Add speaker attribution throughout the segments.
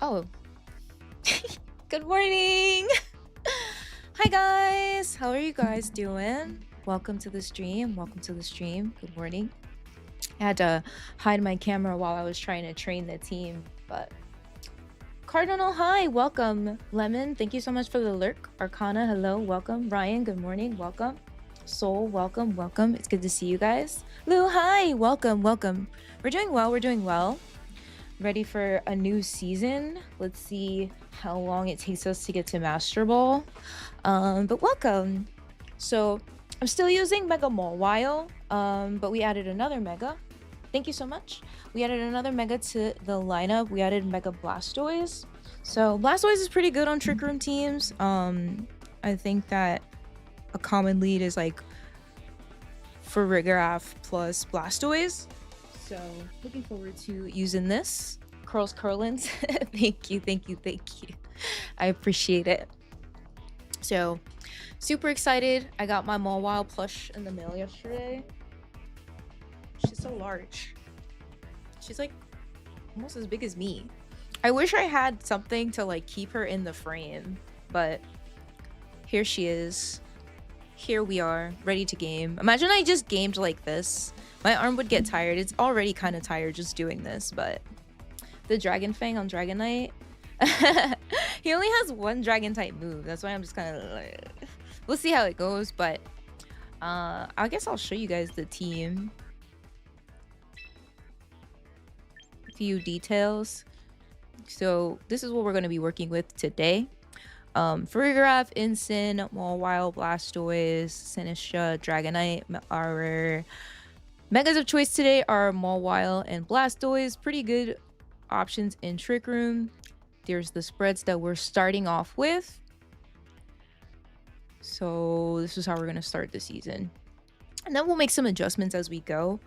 Speaker 1: Oh, good morning. Hi guys. How are you guys doing? Welcome to the stream. Welcome to the stream. Good morning. I had to hide my camera while I was trying to train the team, but Cardinal, hi, welcome. Lemon, thank you so much for the lurk. Arcana, hello, welcome. Ryan, good morning, welcome. Soul, welcome, welcome. It's good to see you guys. Lou, hi, welcome, welcome. We're doing well, we're doing well. Ready for a new season. Let's see how long it takes us to get to Master Ball. But welcome. So I'm still using Mega Mawile, but we added another Mega. Thank you so much. We added another Mega to the lineup. We added Mega Blastoise. So Blastoise is pretty good on Trick Room teams. I think that a common lead is like Farigiraf plus Blastoise. So looking forward to using this. Curls Curlins. Thank you, thank you, thank you. I appreciate it. So super excited. I got my Mawile plush in the mail yesterday. She's so large. She's like almost as big as me. I wish I had something to like keep her in the frame, but here she is. Here we are, ready to game. Imagine I just gamed like this. My arm would get tired. It's already kind of tired just doing this, but the Dragon Fang on Dragonite. He only has one Dragon type move. That's why I'm just kind of like, we'll see how it goes, but I guess I'll show you guys the team. A few details. So this is what we're going to be working with today. Farigiraf, Incin, Mawile, Blastoise, Sinistcha, Dragonite, our Megas of choice today are Mawile and Blastoise. Pretty good options in Trick Room. There's the spreads that we're starting off with. So this is how we're going to start the season. And then we'll make some adjustments as we go.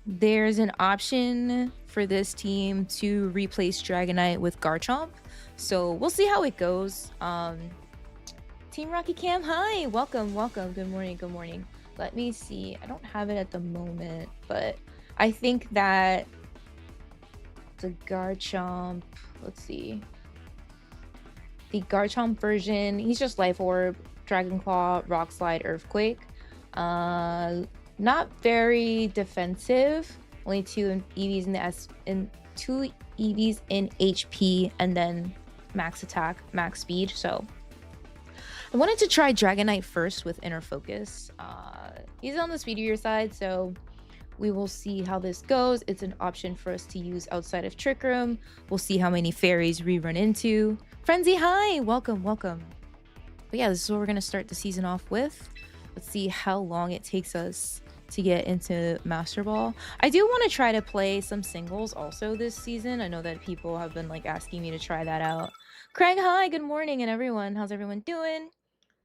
Speaker 1: There's an option for this team to replace Dragonite with Garchomp. So we'll see how it goes. Team Rocky Cam, hi, welcome, welcome. Good morning, good morning. Let me see. I don't have it at the moment, but I think that the Garchomp, let's see. The Garchomp version, he's just Life Orb, Dragon Claw, Rock Slide, Earthquake. Not very defensive. Only two EVs in the two EVs in HP, and then max attack, max speed. So I wanted to try Dragonite first with Inner Focus. He's on the speedier side, so we will see how this goes. It's an option for us to use outside of Trick Room. We'll see how many fairies we run into. Frenzy, hi, welcome, welcome. But yeah, this is what we're gonna start the season off with. Let's see how long it takes us to get into Master Ball. I do want to try to play some singles also this season. I know that people have been like asking me to try that out. Craig, hi, good morning, and everyone. How's everyone doing?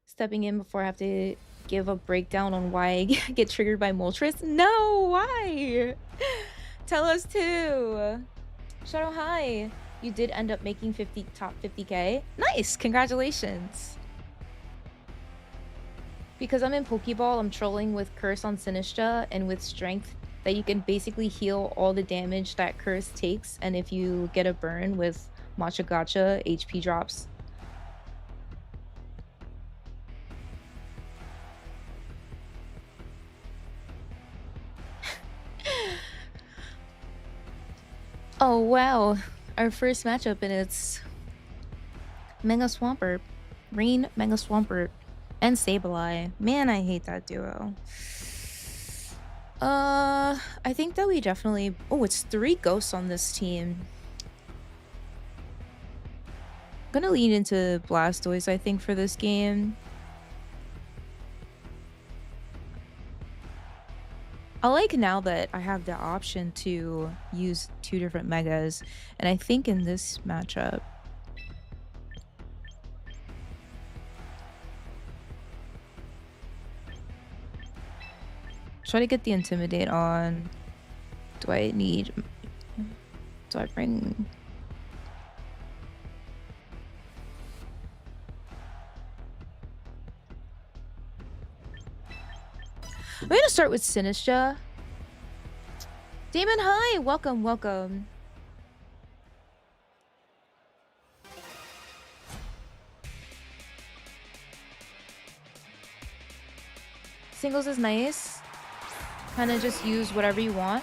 Speaker 1: Stepping in before I have to give a breakdown on why I get triggered by Moltres. No, why? Tell us too. Shadow, hi. You did end up making top 50k. Nice, congratulations. Because I'm in Pokeball, I'm trolling with Curse on Sinistcha and with Strength that you can basically heal all the damage that Curse takes, and if you get a burn with Matcha Gotcha, HP drops. Oh wow, our first matchup, and it's Mega Swampert, Rain, Mega Swampert, and Sableye. Man, I hate that duo. I think that we definitely... Oh, it's 3 ghosts on this team. I'm gonna lean into Blastoise, I think, for this game. I like now that I have the option to use 2 different Megas, and I think in this matchup... Try to get the Intimidate on. Do I bring... I'm gonna start with Sinistcha. Damon, hi! Welcome, welcome. tingles is nice. Kind of just use whatever you want.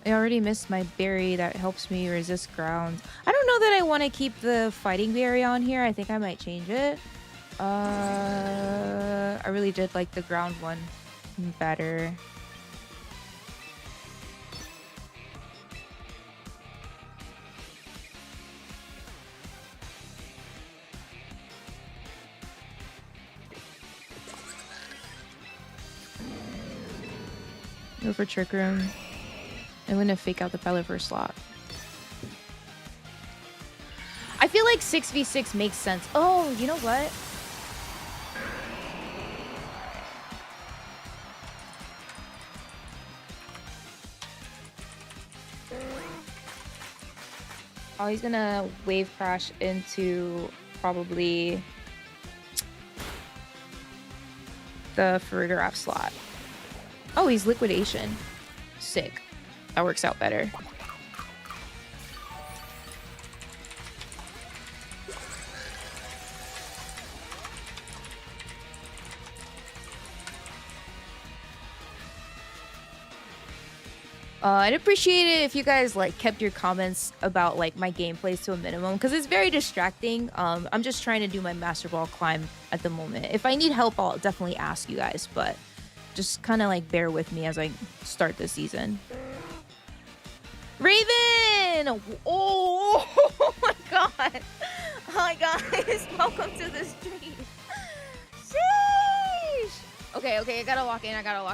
Speaker 1: I already missed my berry that helps me resist ground. I don't know that I want to keep the fighting berry on here. I think I might change it. I really did like the ground one better. Go for Trick Room. I'm gonna fake out the Pelipper slot. I feel like 6v6 makes sense. Oh, you know what? Oh, he's gonna wave crash into probably the Farigiraf slot. Oh, he's liquidation. Sick. That works out better. I'd appreciate it if you guys like kept your comments about like my gameplays to a minimum because it's very distracting. I'm just trying to do my Masterball climb at the moment. If I need help, I'll definitely ask you guys, but just kind of like bear with me as I start this season. Raven! Oh my god! Hi guys, welcome to the stream. Sheesh! Okay, I gotta walk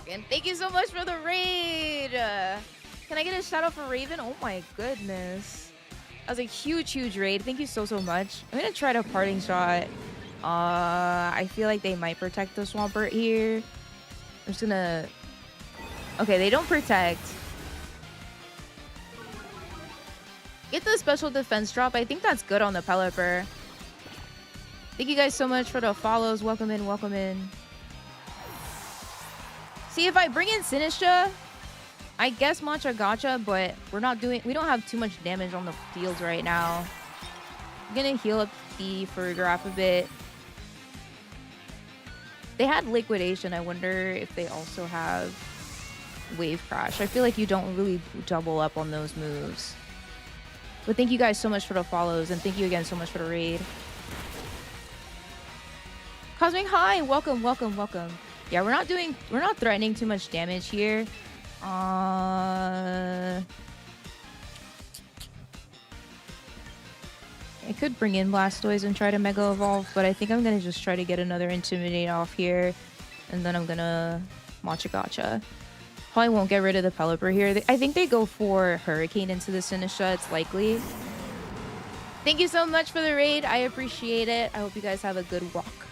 Speaker 1: in. Thank you so much for the raid! Can I get a shout out for Raven? Oh my goodness. That was a huge raid. Thank you so much. I'm gonna try to parting shot. I feel like they might protect the Swampert here. I'm just gonna... Okay, they don't protect. Get the special defense drop. I think that's good on the Pelipper. Thank you guys so much for the follows. Welcome in. See, if I bring in Sinistra, I guess Matcha Gotcha, but we don't have too much damage on the fields right now. I'm gonna heal up the Farigiraf a bit. They had liquidation. I wonder if they also have wave crash. I feel like you don't really double up on those moves. But thank you guys so much for the follows, and thank you again so much for the raid. Cosmic High, welcome. Yeah, we're not threatening too much damage here. I could bring in Blastoise and try to Mega Evolve, but I think I'm gonna just try to get another Intimidate off here, and then I'm gonna Matcha Gotcha. Probably won't get rid of the Pelipper here. I think they go for Hurricane into the Sinistra. It's likely. Thank you so much for the raid. I appreciate it. I hope you guys have a good walk.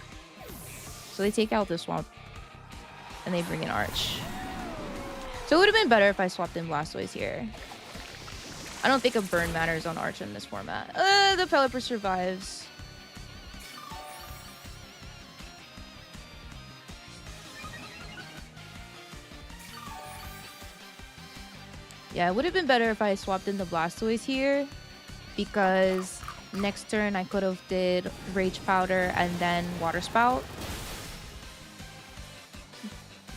Speaker 1: So they take out the Swamp, and they bring in Arch. So it would have been better if I swapped in Blastoise here. I don't think a burn matters on Arch in this format. The Pelipper survives. Yeah, it would have been better if I swapped in the Blastoise here, because next turn I could have did Rage Powder and then Water Spout.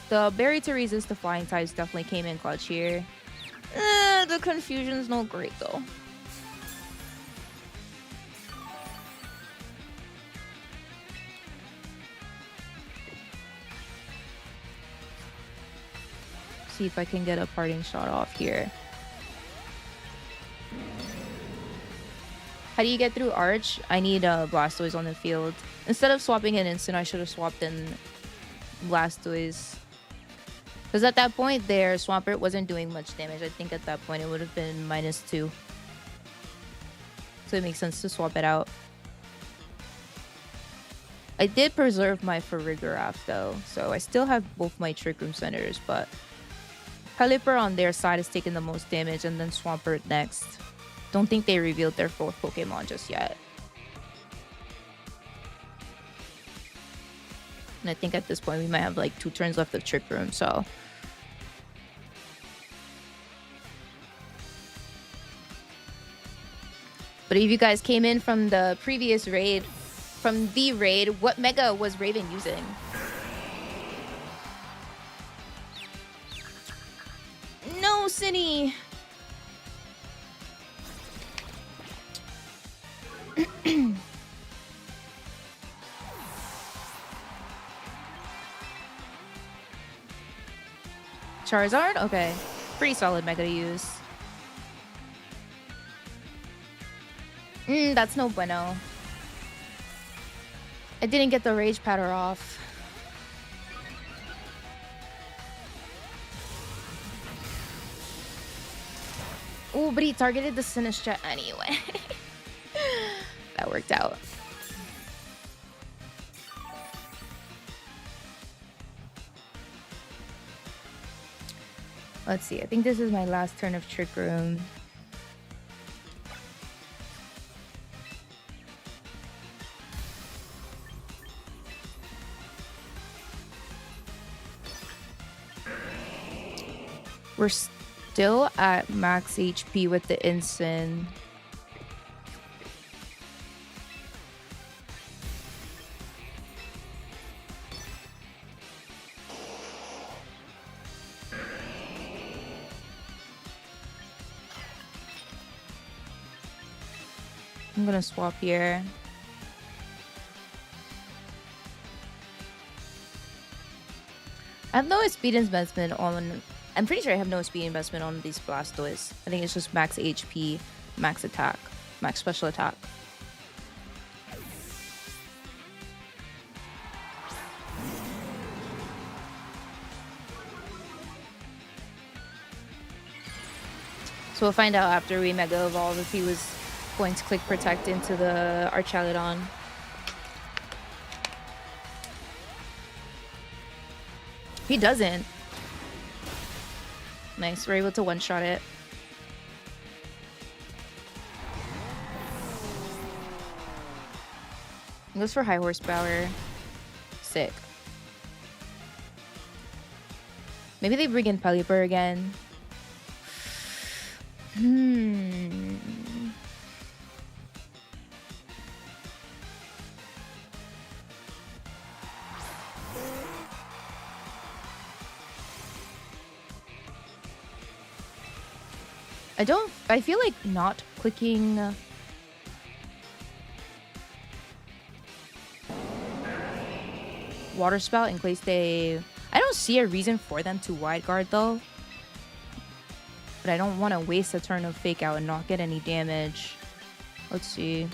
Speaker 1: The Berry to resist the Flying types definitely came in clutch here. The confusion's not great though. See if I can get a parting shot off here. How do you get through Arch? I need Blastoise on the field. Instead of swapping in Instant, I should have swapped in Blastoise. Because at that point there, Swampert wasn't doing much damage. I think at that point it would have been -2. So it makes sense to swap it out. I did preserve my Farigiraf though, so I still have both my Trick Room Senators, but Pelipper on their side is taking the most damage, and then Swampert next. Don't think they revealed their 4th Pokemon just yet. And I think at this point we might have like 2 turns left of Trick Room, so But if you guys came in from the previous raid, from the raid, what mega was Raven using? No, Cindy! Charizard? Okay. Pretty solid mega to use. That's no bueno. I didn't get the rage powder off. Oh, but he targeted the Sinistcha anyway. That worked out. Let's see. I think this is my last turn of Trick Room. We're still at max HP with the Ensign. I'm gonna swap here. I have no speed investment on... I'm pretty sure I have no speed investment on these Blastoise. I think it's just max HP, max attack, max special attack. So we'll find out after we Mega Evolve if he was going to click Protect into the Archaludon. He doesn't. Nice, we're able to one-shot it. He goes for high horsepower. Sick. Maybe they bring in Pelipper again. I feel like not clicking Water Spout in case they... I don't see a reason for them to wide guard though. But I don't want to waste a turn of Fake Out and not get any damage. Let's see.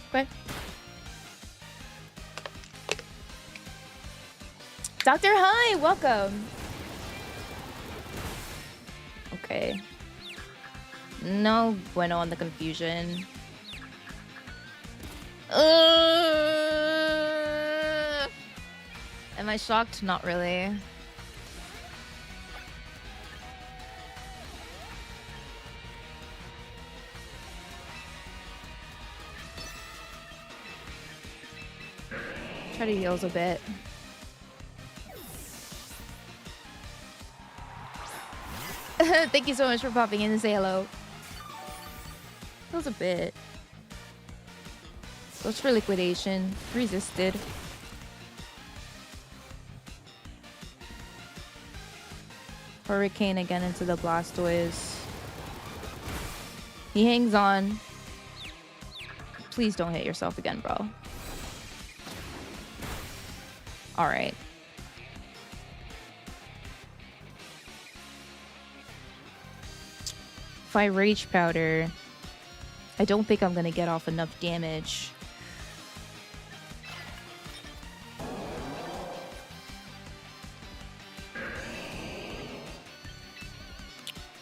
Speaker 1: Okay. Doctor, hi! Welcome! Okay. No bueno on the confusion. Am I shocked? Not really. Try to heal a bit. Thank you so much for popping in to say hello. Heals a bit. Goes for liquidation. Resisted. Hurricane again into the Blastoise. He hangs on. Please don't hit yourself again, bro. Alright. If I Rage Powder, I don't think I'm gonna get off enough damage.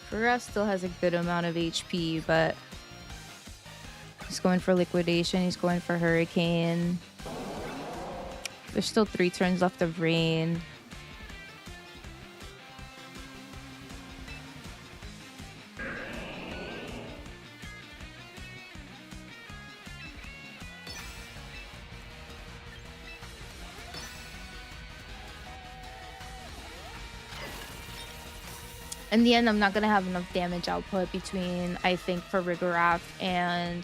Speaker 1: Furra still has a good amount of HP, but he's going for Liquidation, he's going for Hurricane. There's still 3 turns left of Rain. In the end, I'm not gonna have enough damage output between, I think, for Farigiraf and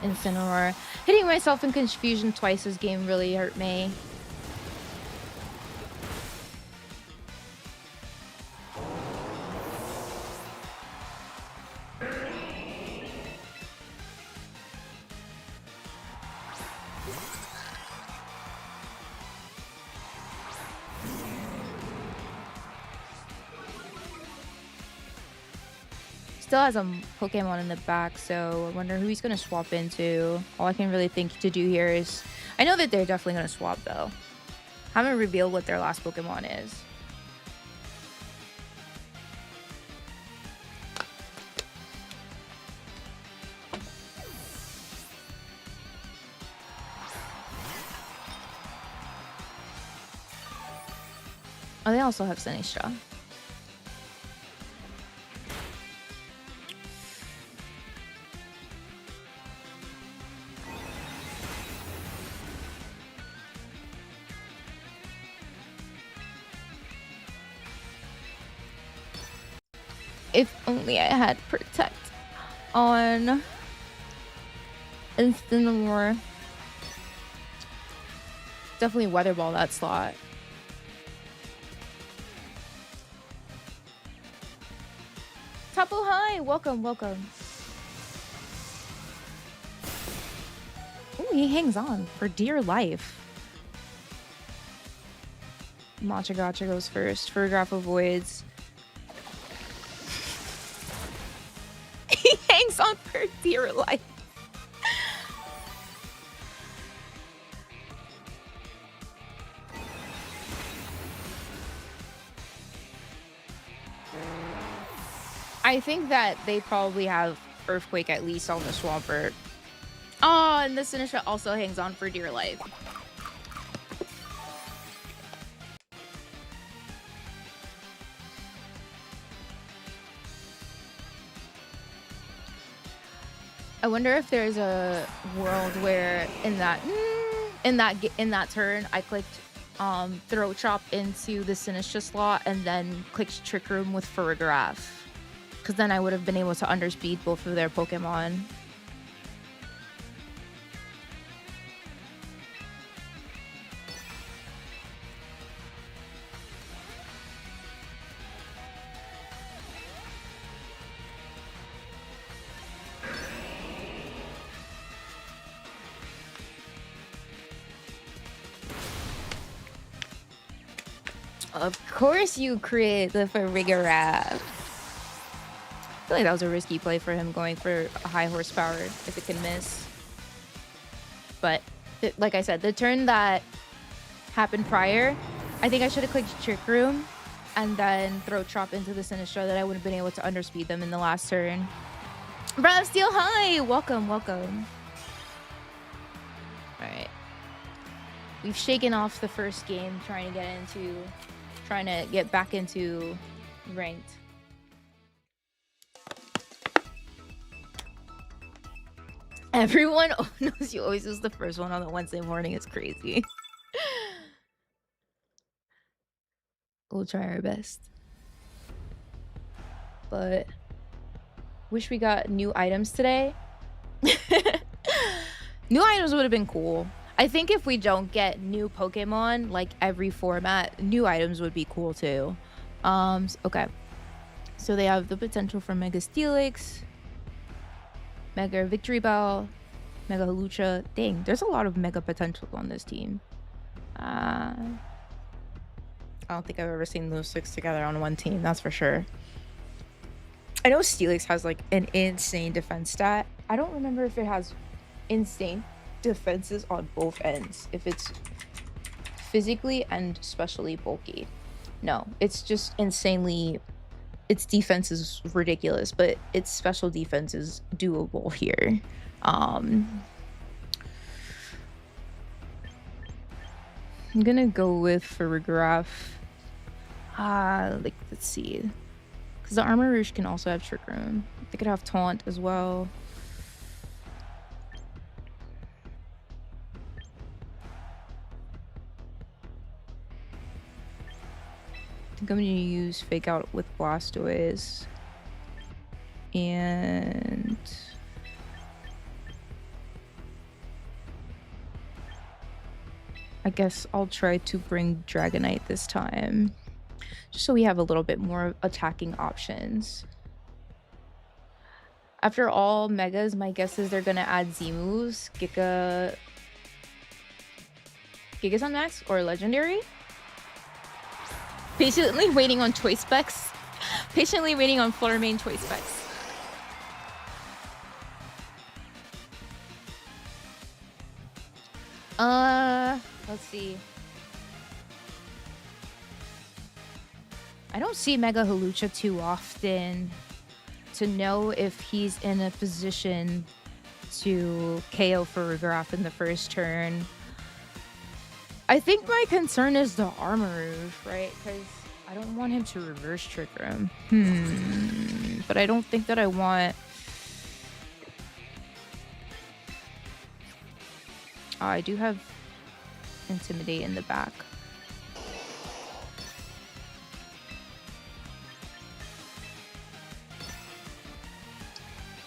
Speaker 1: Incineroar. Hitting myself in Confusion twice this game really hurt me. Still has a Pokemon in the back, so I wonder who he's gonna swap into. All I can really think to do here is, I know that they're definitely gonna swap though. Haven't revealed what their last Pokemon is. Oh, they also have Sinistra. If only I had Protect on Incineroar. Definitely Weather Ball that slot. Tapo, hi! Welcome, welcome. Ooh, he hangs on for dear life. Matcha Gotcha goes first. Farigiraf avoids. He hangs on for dear life. I think that they probably have Earthquake at least on the Swampert. Oh, and the Sinistra also hangs on for dear life. I wonder if there's a world where in that turn I clicked Throat Chop into the Sinistra slot and then clicked Trick Room with Farigiraf, because then I would have been able to underspeed both of their Pokemon. Of course you create the Farigiraf. I feel like that was a risky play for him, going for a high horsepower if it can miss. But like I said, the turn that happened prior, I think I should have clicked Trick Room and then Throat Chop into the Sinistra, that I would have been able to underspeed them in the last turn. Brav Steel, hi! Welcome, welcome. Alright. We've shaken off the first game trying to get back into ranked. Everyone knows you always use the first one on the Wednesday morning. It's crazy. We'll try our best. But wish we got new items today. New items would have been cool. I think if we don't get new Pokemon, like every format, new items would be cool too. Okay. So they have the potential for Mega Steelix, Mega Victory Bell, Mega Hawlucha. Dang, there's a lot of Mega potential on this team. I don't think I've ever seen those six together on one team, that's for sure. I know Steelix has like an insane defense stat. I don't remember if it has insane defenses on both ends, if it's physically and especially bulky. No, it's just insanely, its defense is ridiculous, but its special defense is doable here. I'm gonna go with Farigiraf. Like, let's see, because the Armor Rouge can also have Trick Room. They could have Taunt as well. think I'm gonna use Fake Out with Blastoise. And I guess I'll try to bring Dragonite this time, just so we have a little bit more attacking options. After all Megas, my guess is they're gonna add Z moves. Giga's on Max or Legendary? Patiently waiting on choice specs. Patiently waiting on Floramain choice specs. Let's see. I don't see Mega Hawlucha too often to know if he's in a position to KO for Regraph in the first turn. I think my concern is the armor move, right? Because I don't want him to reverse trigger him. But I don't think that I want... I do have Intimidate in the back.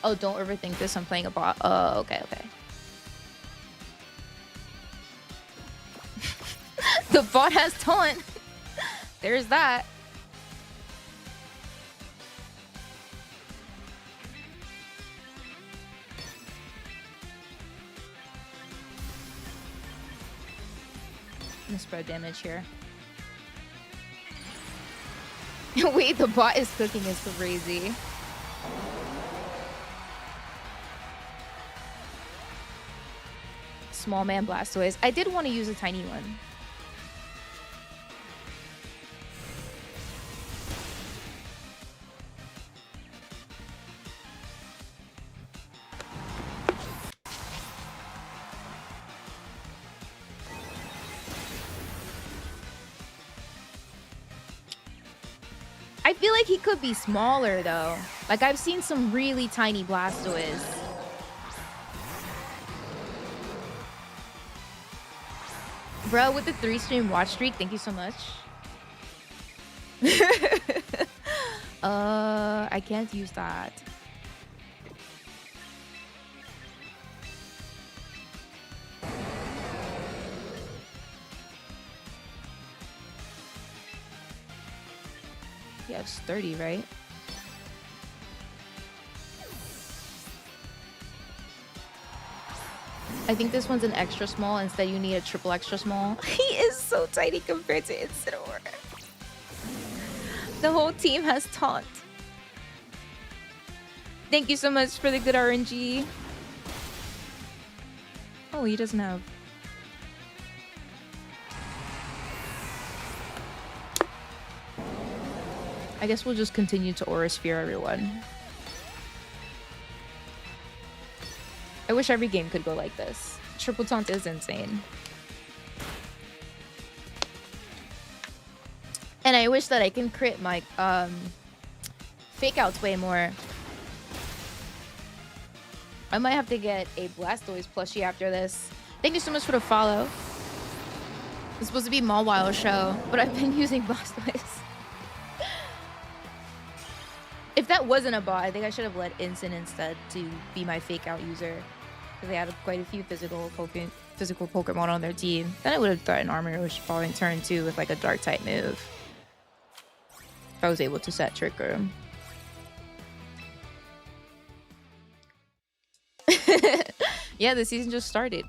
Speaker 1: Oh, don't overthink this. I'm playing a bot. Oh, okay, okay. The bot has taunt. There's that. I'm gonna spread damage here. Wait, the bot is cooking is crazy. Small man Blastoise. I did want to use a tiny one. I feel like he could be smaller though. Like I've seen some really tiny Blastoise. Bro, with the 3-stream watch streak, thank you so much. I can't use that. Yeah, it's 30, right? I think this one's an extra small. Instead, you need a triple extra small. He is so tiny compared to Incineroar. The whole team has taunt. Thank you so much for the good RNG. Oh, he doesn't have... I guess we'll just continue to Aura Sphere everyone. I wish every game could go like this. Triple taunt is insane. And I wish that I can crit my fake outs way more. I might have to get a Blastoise plushie after this. Thank you so much for the follow. It's supposed to be Mawile show, but I've been using Blastoise. If that wasn't a bot, I think I should have let Incin instead to be my fake out user. Because they had quite a few physical Pokemon on their team. Then I would have threatened Armor Rush following turn 2 with like a dark type move. If I was able to set Trick Room. Yeah, the season just started.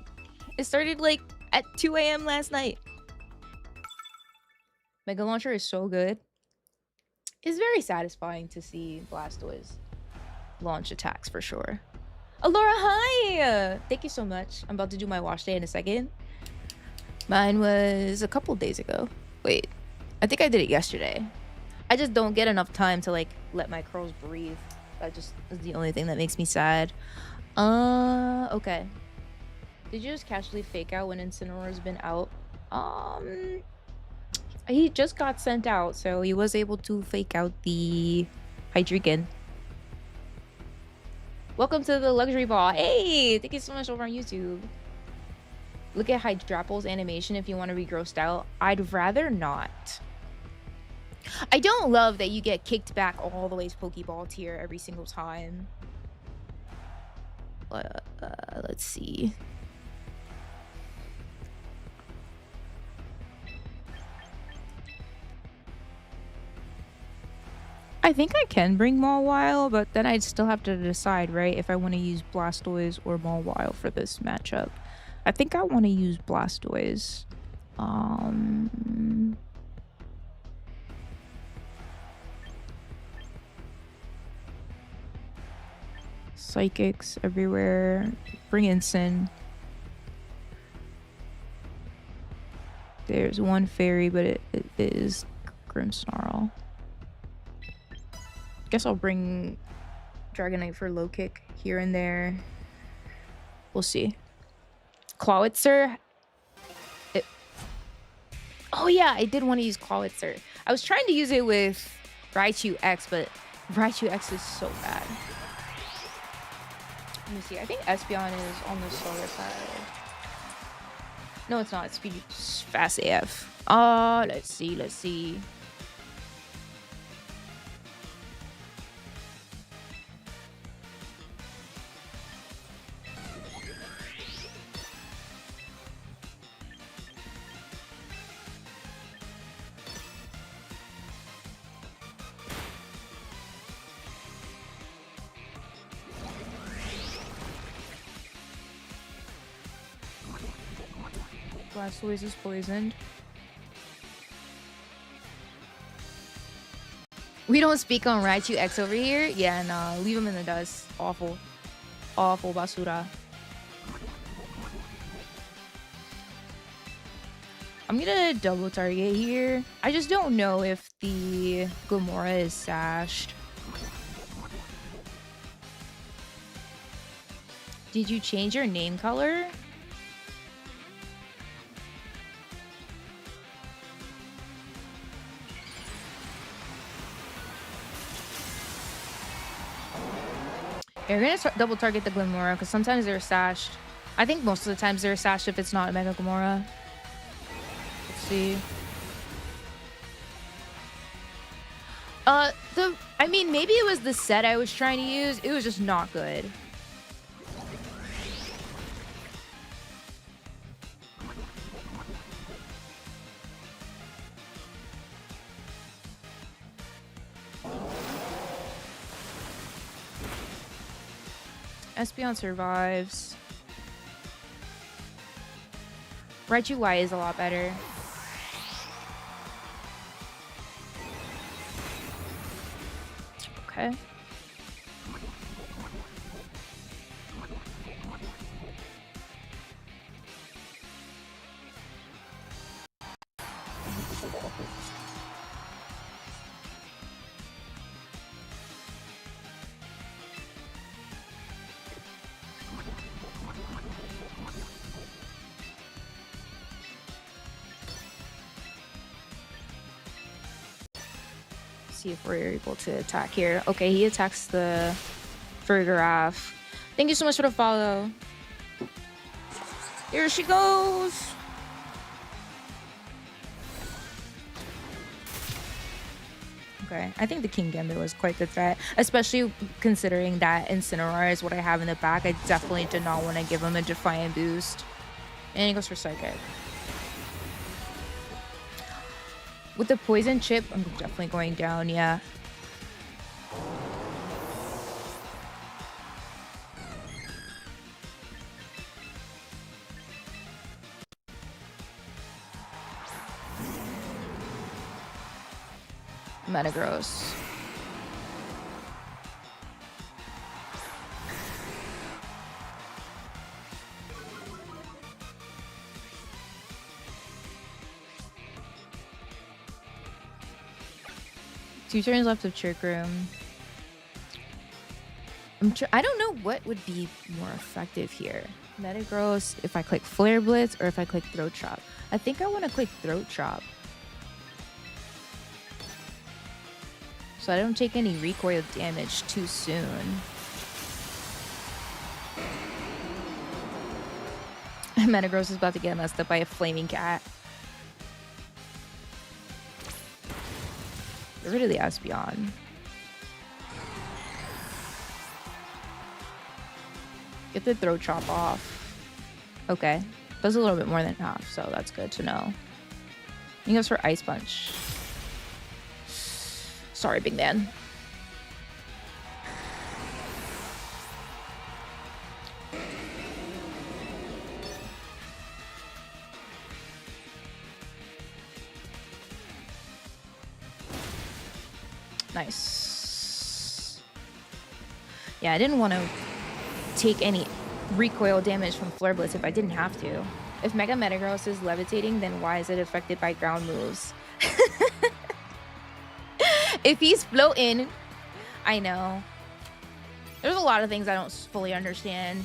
Speaker 1: It started like at 2 AM last night. Mega Launcher is so good. It's very satisfying to see Blastoise launch attacks for sure. Alora, hi! Thank you so much. I'm about to do my wash day in a second. Mine was a couple days ago. Wait, I think I did it yesterday. I just don't get enough time to like let my curls breathe. That just is the only thing that makes me sad. Okay. Did you just casually fake out when Incineroar's been out? He just got sent out, so he was able to fake out the Hydreigon. Welcome to the luxury ball. Hey, thank you so much over on YouTube. Look at Hydrapple's animation if you want to regrow style. I'd rather not. I don't love that you get kicked back all the way to Pokeball tier every single time. Let's see. I think I can bring Mawile, but then I'd still have to decide, right, if I want to use Blastoise or Mawile for this matchup. I think I want to use Blastoise. Psychics everywhere. Bring in Sin. There's one fairy, but it is Grimmsnarl. Guess I'll bring Dragonite for low kick here and there. We'll see. Clawitzer. Oh yeah, I did want to use Clawitzer. I was trying to use it with Raichu X, but Raichu X is so bad. Let me see. I think Espeon is on the slower side. No, it's not. It's fast AF. Let's see. Blastoise is poisoned. We don't speak on Raichu X over here? Yeah, no. Leave him in the dust. Awful. Awful basura. I'm gonna double target here. I just don't know if the Gomora is sashed. Did you change your name color? You're gonna double target the Glimora because sometimes they're sashed. I think most of the times they're sashed if it's not a Mega Glimora. Let's see. I mean, maybe it was the set I was trying to use. It was just not good. Espeon survives. Raichu Y is a lot better. Okay. See if we're able to attack here. Okay, he attacks the Fergiraf. Thank you so much for the follow. Here she goes. Okay, I think the King Gambit was quite the threat, especially considering that Incineroar is what I have in the back. I definitely did not want to give him a Defiant boost. And he goes for Psychic. With the Poison Chip, I'm definitely going down, yeah. Metagross. Two turns left of Trick Room. I don't know what would be more effective here. Metagross, if I click Flare Blitz or if I click Throat Chop. I think I want to click Throat Chop. So I don't take any recoil damage too soon. Metagross is about to get messed up by a flaming cat. Get rid of the Espeon. Get the Throat Chop off. Okay. Does a little bit more than half, so that's good to know. He goes for Ice Punch. Sorry, big man. Nice. Yeah, I didn't want to take any recoil damage from Flare Blitz if I didn't have to. If Mega Metagross is levitating, then why is it affected by ground moves? If he's floating, I know. There's a lot of things I don't fully understand.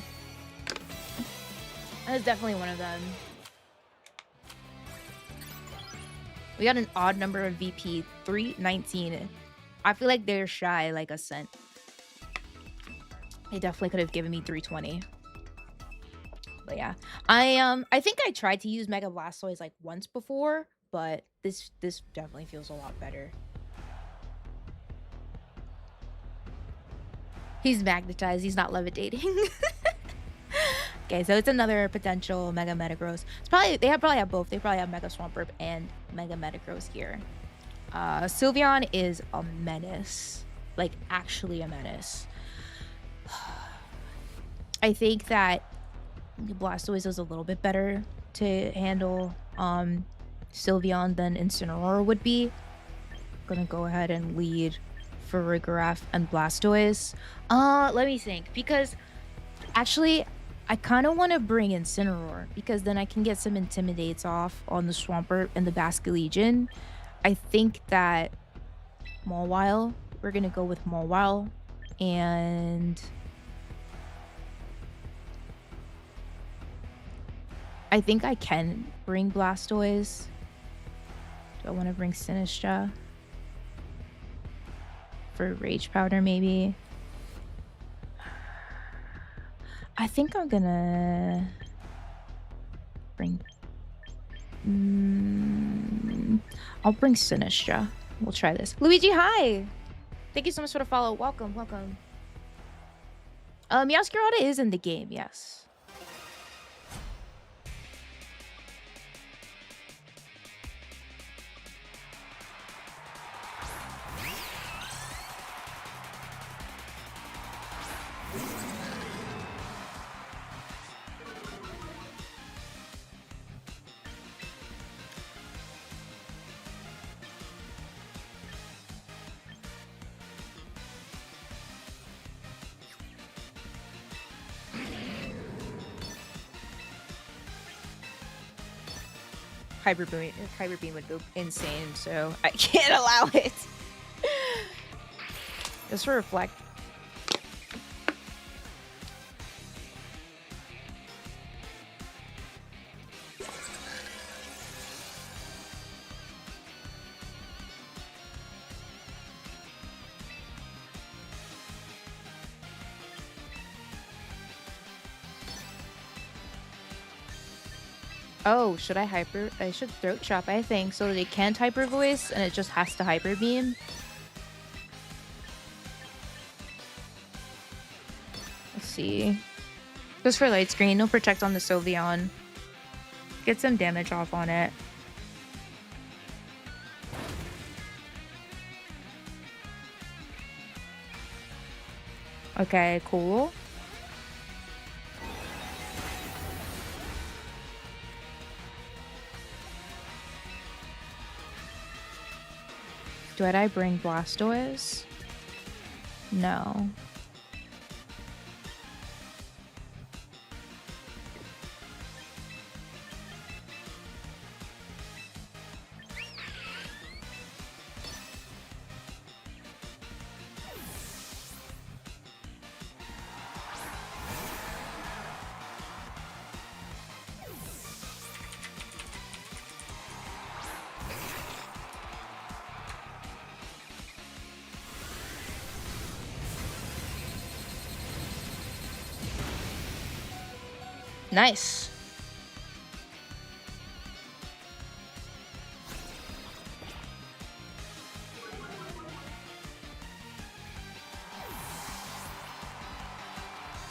Speaker 1: That's definitely one of them. We got an odd number of VP, 319. I feel like they're shy like a cent. They definitely could have given me 320. But yeah, I think I tried to use Mega Blastoise like once before, but this definitely feels a lot better. He's magnetized. He's not levitating. Okay, so it's another potential Mega Metagross. It's probably probably have both. They probably have Mega Swampert and Mega Metagross here. Sylveon is a menace, like actually a menace. I think that Blastoise is a little bit better to handle Sylveon than Incineroar would be. Gonna go ahead and lead for Rigorath and Blastoise. Let me think, because actually I kind of want to bring Incineroar because then I can get some Intimidates off on the Swampert and the Basculegion. I think that Mawile, we're gonna go with Mawile, and I think I can bring Blastoise. Do I want to bring Sinistra? For Rage Powder, maybe? I think I'm gonna bring... I'll bring Sinistra. We'll try this. Luigi, hi! Thank you so much for the follow. Welcome, welcome. Meowscarada is in the game, yes. Hyper Beam would go insane, so I can't allow it. Just for Reflect. Oh, should I hyper? I should Throat Chop, I think, so that it can't Hyper Voice and it just has to Hyper Beam. Let's see. Just for Light Screen, no Protect on the Sylveon. Get some damage off on it. Okay, cool. Did I bring Blastoise? No. Nice.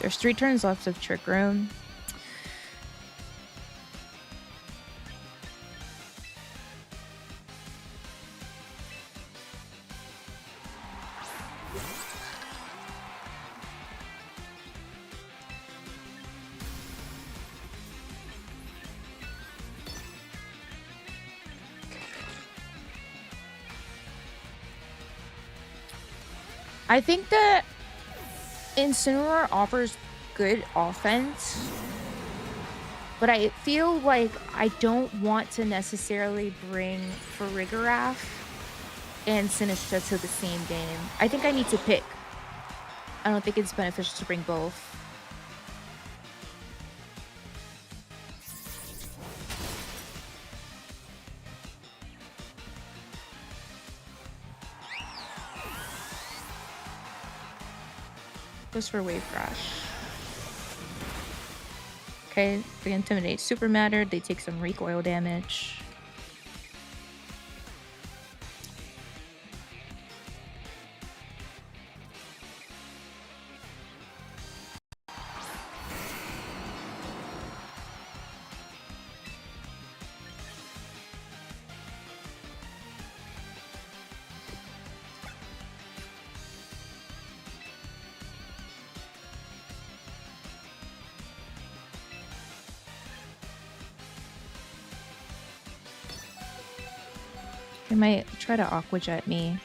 Speaker 1: There's 3 turns left of Trick Room. I think that Incineroar offers good offense, but I feel like I don't want to necessarily bring Farigiraf and Sinistcha to the same game. I think I need to pick. I don't think it's beneficial to bring both. Goes for Wave Crash. Okay, they intimidate Super Matter. They take some recoil damage. They might try to Aqua Jet me.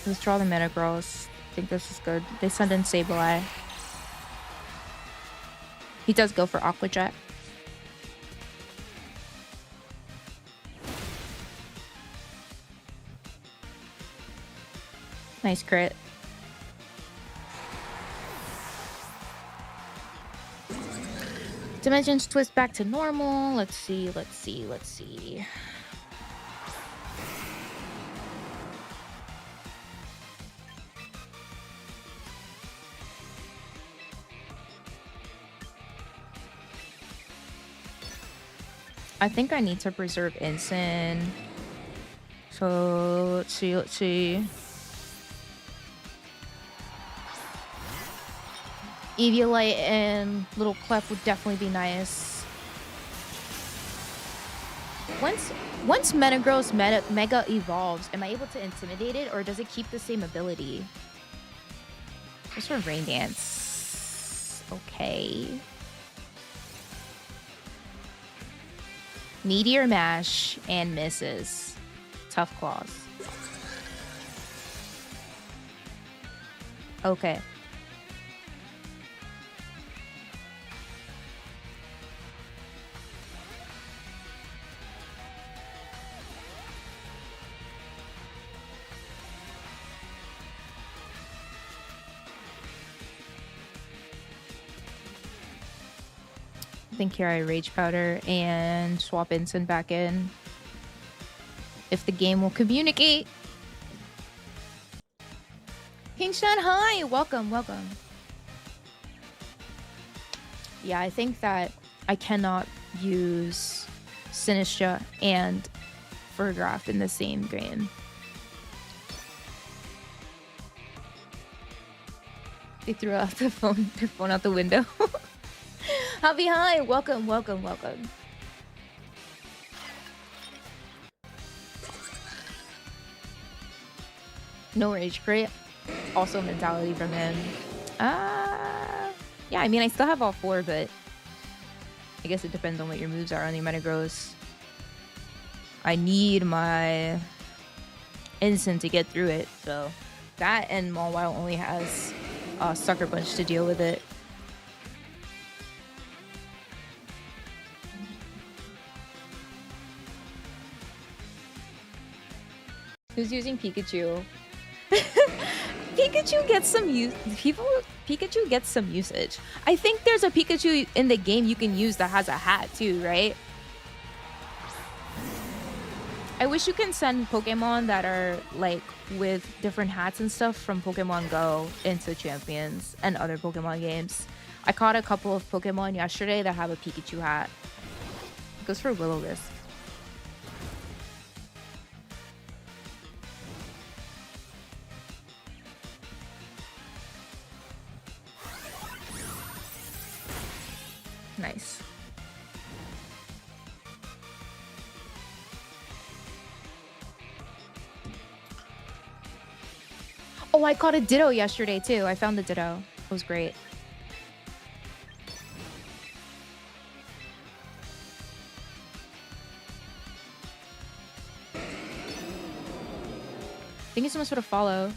Speaker 1: Let's draw the Metagross. I think this is good. They send in Sableye. He does go for Aqua Jet. Nice crit. Dimensions twist back to normal. Let's see. I think I need to preserve Incin. So let's see. Eviolite and Little Clef would definitely be nice. Once Metagross Mega evolves, am I able to intimidate it, or does it keep the same ability? Just for Rain Dance. Okay. Meteor Mash and misses. Tough Claws. Okay. I think here I Rage Powder and swap Incin back in. If the game will communicate. Kingshan, hi! Welcome. Yeah, I think that I cannot use Sinistcha and Farigiraf in the same game. They threw out their phone out the window. Javi, hi! Welcome. No Rage Crit. Also mentality from him. Yeah, I mean, I still have all 4, but I guess it depends on what your moves are on your Metagross. I need my Incin to get through it, so that and Mawile only has Sucker Punch to deal with it. Who's using Pikachu? Pikachu gets some Pikachu gets some usage. I think there's a Pikachu in the game you can use that has a hat too, right? I wish you can send Pokemon that are like with different hats and stuff from Pokemon Go into Champions and other Pokemon games. I caught a couple of Pokemon yesterday that have a Pikachu hat. It goes for Will-O-Wisp. Nice. Oh, I caught a Ditto yesterday too. I found the Ditto. It was great. Thank you so much for the follow.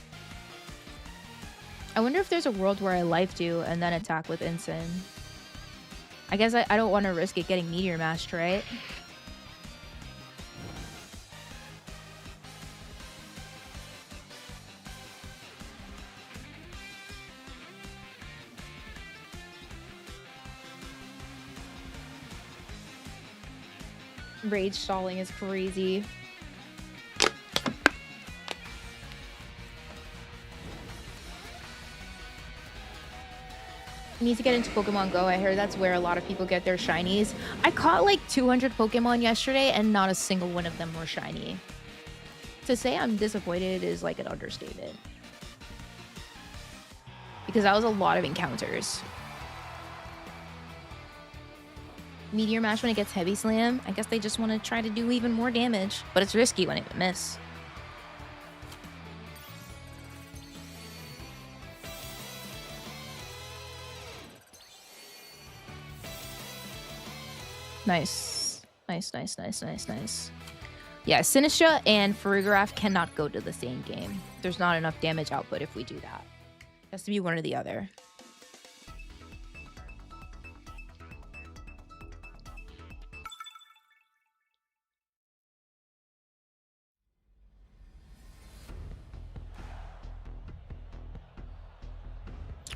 Speaker 1: I wonder if there's a world where I lifed you and then attack with Ensign. I guess I don't want to risk it getting Meteor Mashed, right? Rage stalling is crazy. You need to get into Pokemon Go. I heard that's where a lot of people get their shinies. I caught like 200 Pokemon yesterday and not a single one of them were shiny. To say I'm disappointed is like an understatement. Because that was a lot of encounters. Meteor Mash when it gets Heavy Slam. I guess they just want to try to do even more damage. But it's risky when it miss. Nice. Nice, nice, nice, nice, nice. Yeah, Sinistra and Farigiraf cannot go to the same game. There's not enough damage output if we do that. It has to be one or the other.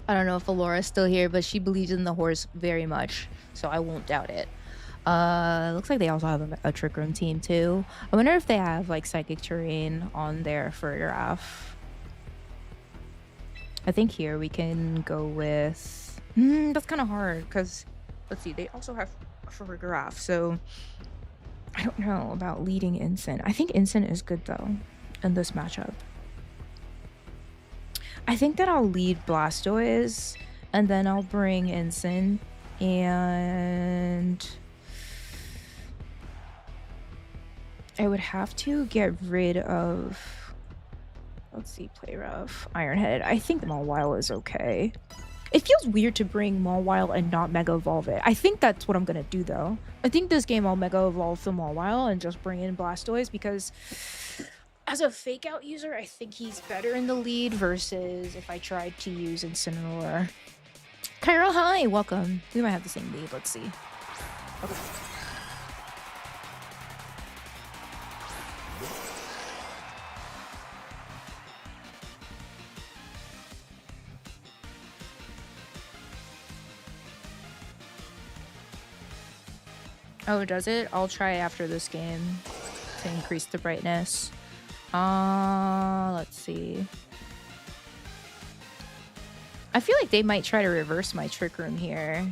Speaker 1: I don't know if Alora's still here, but she believes in the horse very much, so I won't doubt it. Looks like they also have a Trick Room team too. I wonder if they have like Psychic Terrain on their Farigiraf. I think here we can go with... that's kind of hard, because... Let's see, they also have Farigiraf, so... I don't know about leading Ensign. I think Ensign is good, though, in this matchup. I think that I'll lead Blastoise, and then I'll bring Ensign, and... I would have to get rid of... Let's see, play rough. Ironhead. I think Mawile is okay. It feels weird to bring Mawile and not Mega Evolve it. I think that's what I'm gonna do, though. I think this game I'll Mega Evolve the Mawile and just bring in Blastoise, because as a Fake Out user, I think he's better in the lead versus if I tried to use Incineroar. Cairo, hi! Welcome. We might have the same lead. Let's see. Okay. Oh, does it? I'll try after this game to increase the brightness. Let's see. I feel like they might try to reverse my Trick Room here.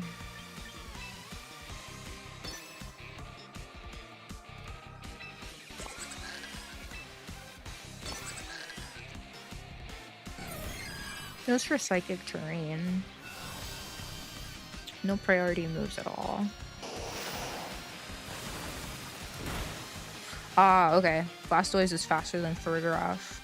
Speaker 1: Goes for Psychic Terrain. No priority moves at all. Ah, okay. Blastoise is faster than Farigiraf.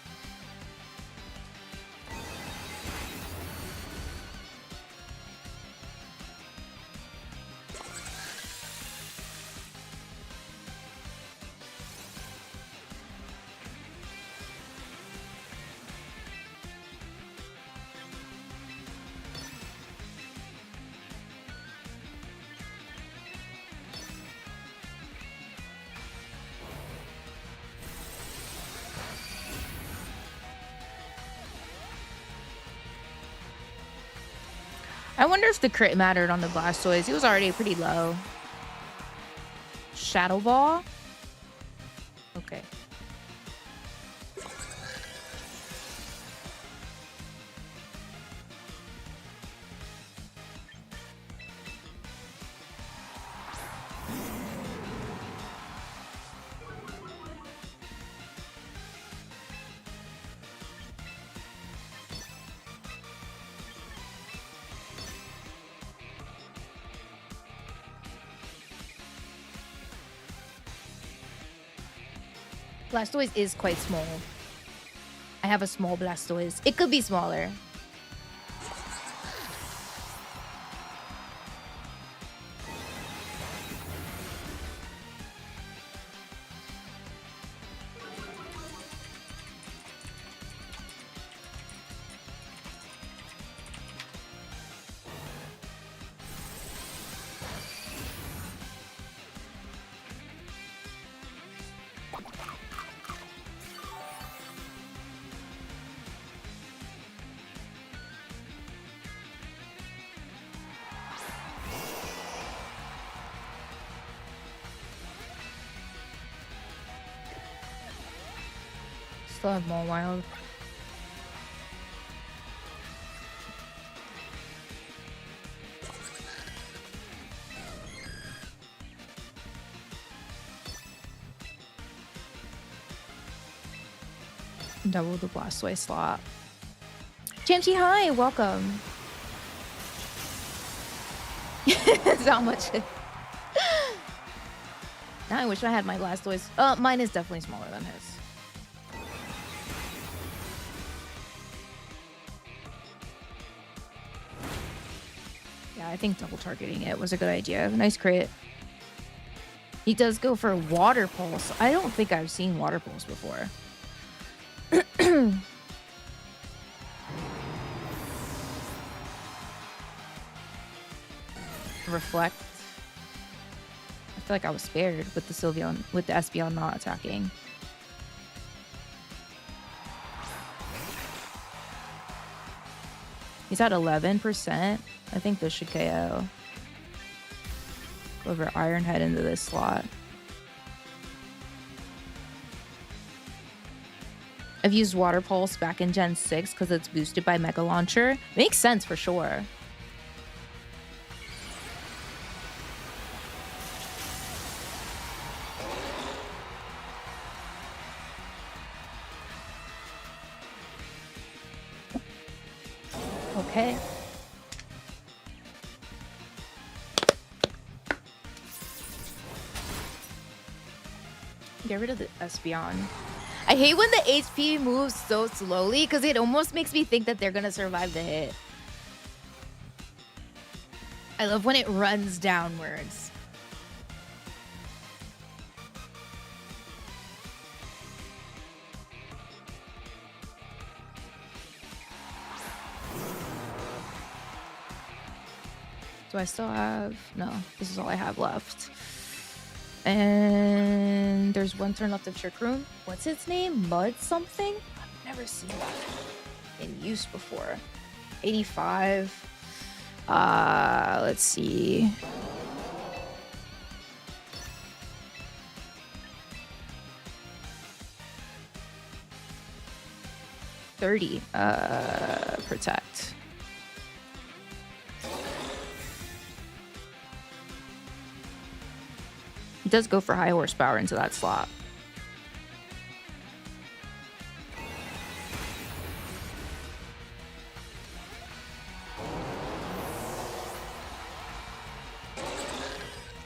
Speaker 1: I wonder if the crit mattered on the Blastoise. He was already pretty low. Shadow Ball? Okay. Blastoise is quite small. I have a small Blastoise. It could be smaller. Still have more wild. Double the Blastoise slot. Jamchi, hi, welcome. It's not much. Now I wish I had my Blastoise. Mine is definitely smaller than his. Yeah, I think double targeting it was a good idea. Nice crit. He does go for Water Pulse. I don't think I've seen Water Pulse before. Reflect. I feel like I was spared with the Sylveon, with the Espeon not attacking. He's at 11%. I think this should KO. Go over Iron Head into this slot. I've used Water Pulse back in Gen 6 because it's boosted by Mega Launcher. Makes sense for sure. Okay. Get rid of the Espeon. I hate when the HP moves so slowly because it almost makes me think that they're gonna survive the hit. I love when it runs downwards. Do I still have... No, this is all I have left. And there's one turn left of Trick Room. What's its name? Mud something? I've never seen that in use before. 85. Let's see. $30. Protect. He does go for high horsepower into that slot.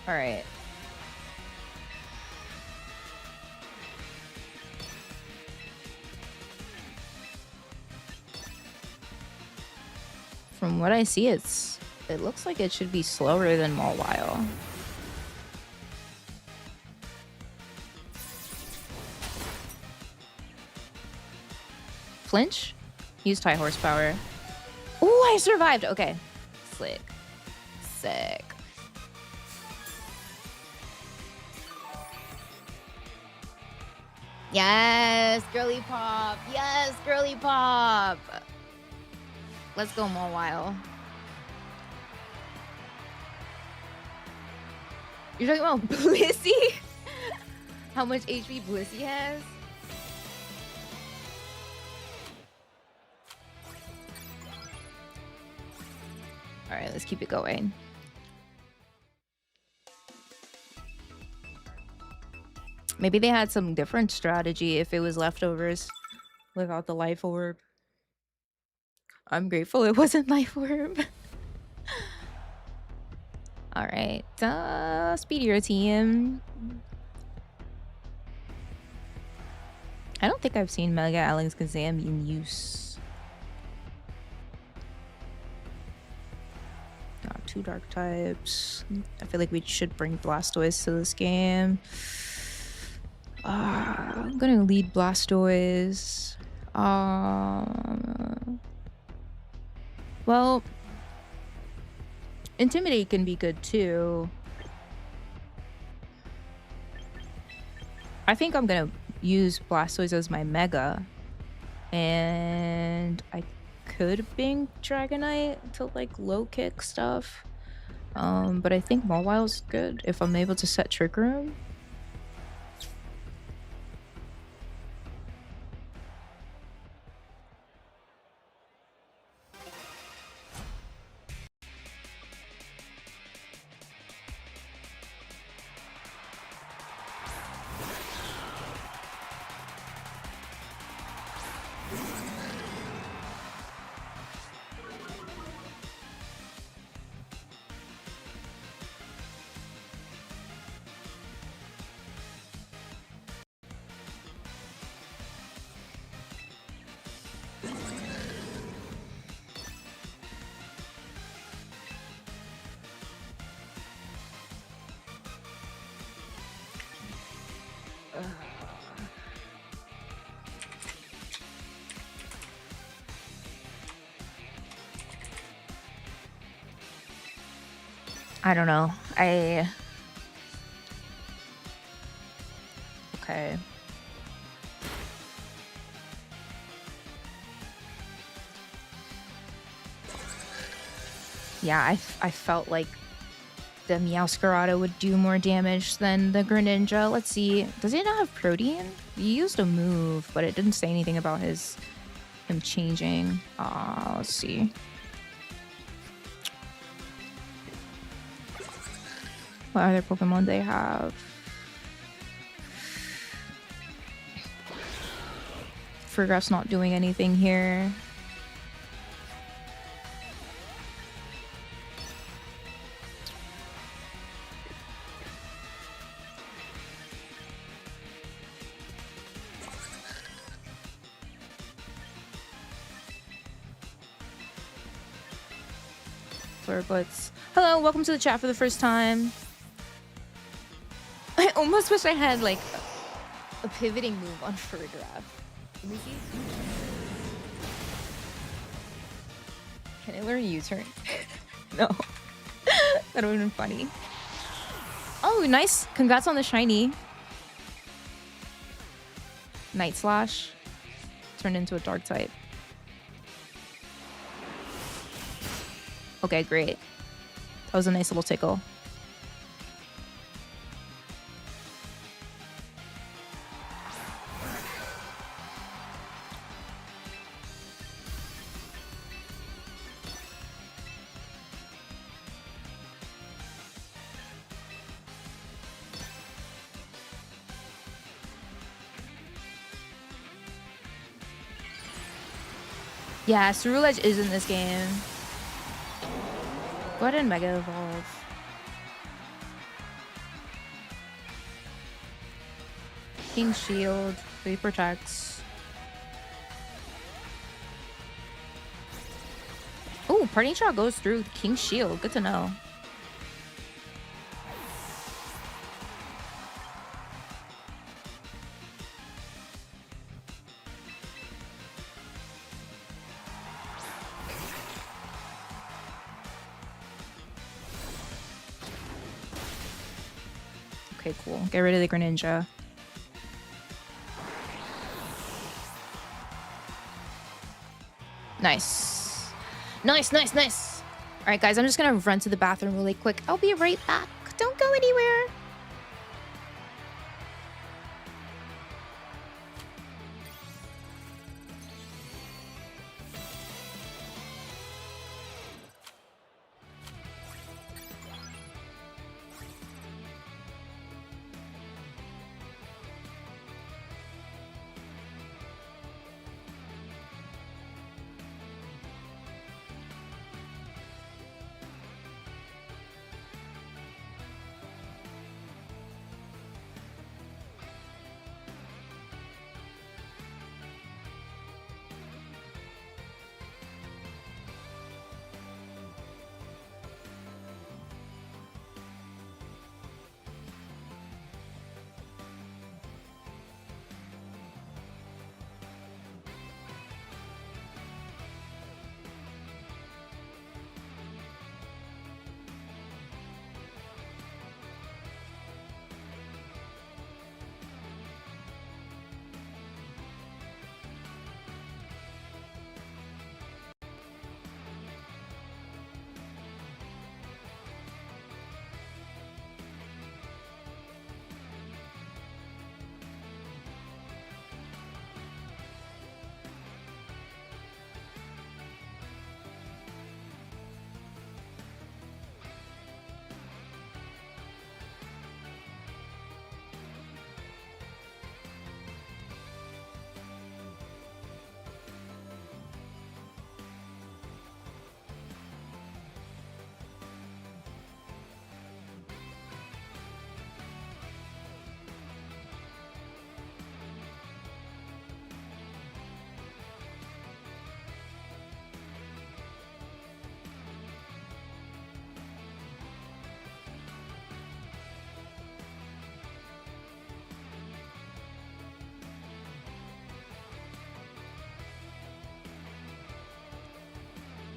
Speaker 1: All right. From what I see, it looks like it should be slower than Mawile. Flinch? Used high horsepower. Oh, I survived. Okay. Slick. Sick. Yes, girly pop. Yes, girly pop. Let's go Mawile. You're talking about Blissey? How much HP Blissey has? All right, let's keep it going. Maybe they had some different strategy if it was leftovers without the life orb. I'm grateful it wasn't life orb. All right, speedier team. I don't think I've seen Mega Alakazam in use. Two dark types. I feel like we should bring Blastoise to this game. I'm gonna lead Blastoise. Well, Intimidate can be good too. I think I'm gonna use Blastoise as my Mega. And I could bring Dragonite to like low kick stuff. But I think Mawile's good if I'm able to set Trick Room. I don't know. Okay. Yeah, I felt like the Meowscarada would do more damage than the Greninja. Let's see. Does it not have Protein? He used a move, but it didn't say anything about him changing. Let's see. What other Pokemon they have? Farigiraf's not doing anything here. Flurblitz. Hello, welcome to the chat for the first time. I almost wish I had like a pivoting move on Farigiraf. Let me see. Can I learn U-turn? No. That would have been funny. Oh, nice. Congrats on the shiny. Night Slash. Turned into a dark type. Okay, great. That was a nice little tickle. Yeah, Ceruledge is in this game. Go ahead and Mega Evolve. King Shield. 3 protects. Oh, Parting Shot goes through King Shield. Good to know. Okay, cool. Get rid of the Greninja. Nice. Nice, nice, nice. All right, guys, I'm just going to run to the bathroom really quick. I'll be right back. Don't go anywhere.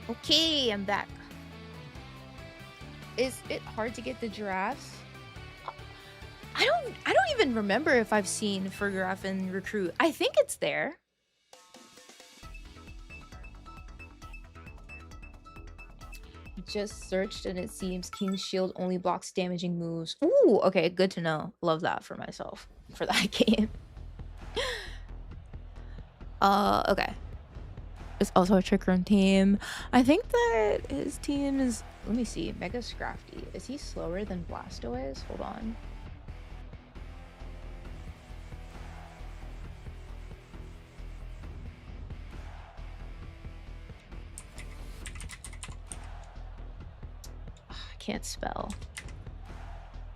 Speaker 1: Okay, I'm back. Is it hard to get the giraffes? I don't even remember if I've seen Fergiraf in Recruit. I think it's there. Just searched and it seems King's Shield only blocks damaging moves. Ooh, okay, good to know. Love that for myself for that game. Okay. It's also a Trick Room team. I think that his team is, let me see, Mega Scrafty. Is he slower than Blastoise? Hold on. I can't spell.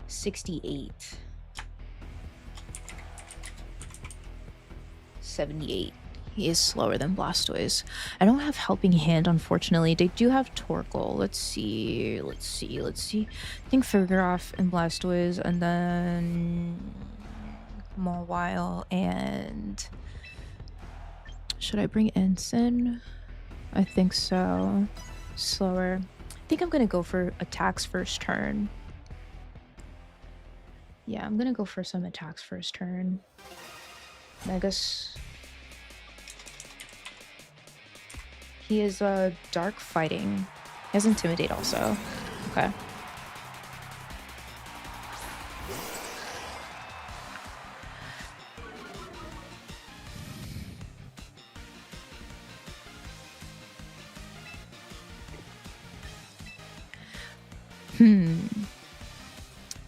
Speaker 1: 68. 78. He is slower than Blastoise. I don't have Helping Hand, unfortunately. They do have Torkoal. Let's see. I think Fergiraf and Blastoise, and then Mawile, and should I bring Ensign? I think so. Slower. I think I'm gonna go for attacks first turn. Yeah, I'm gonna go for some attacks first turn. Megas. He is dark fighting. He has Intimidate also. Okay.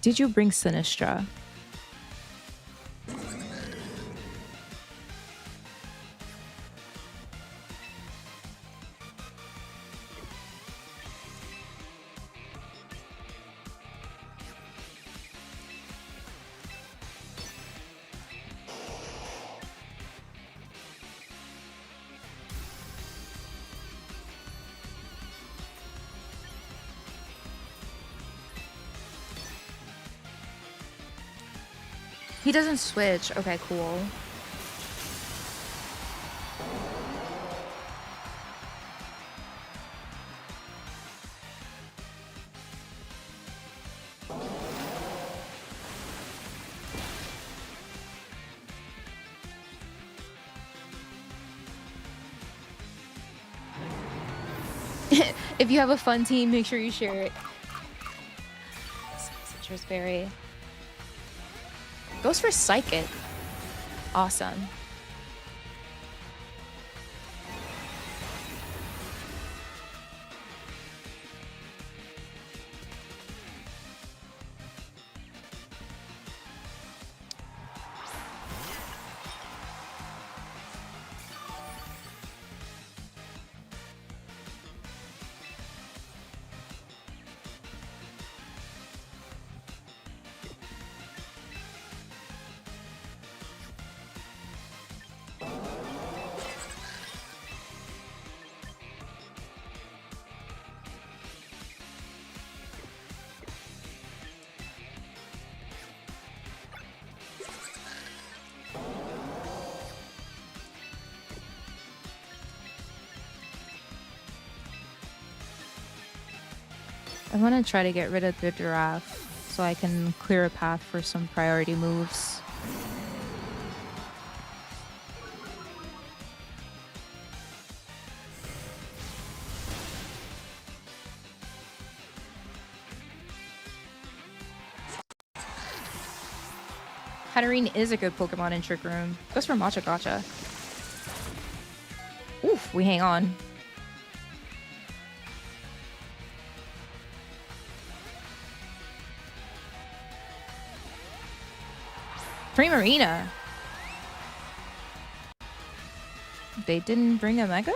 Speaker 1: Did you bring Sinistra? He doesn't switch. Okay, cool. If you have a fun team, make sure you share it. Citrus Berry. Goes for Psychic. Awesome. I want to try to get rid of the giraffe so I can clear a path for some priority moves. Hatterene is a good Pokemon in Trick Room. Goes for Matcha Gotcha. Oof, we hang on. Primarina. They didn't bring a Mega?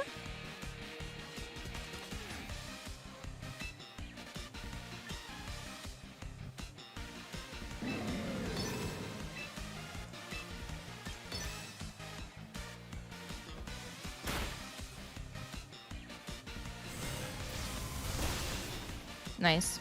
Speaker 1: Nice.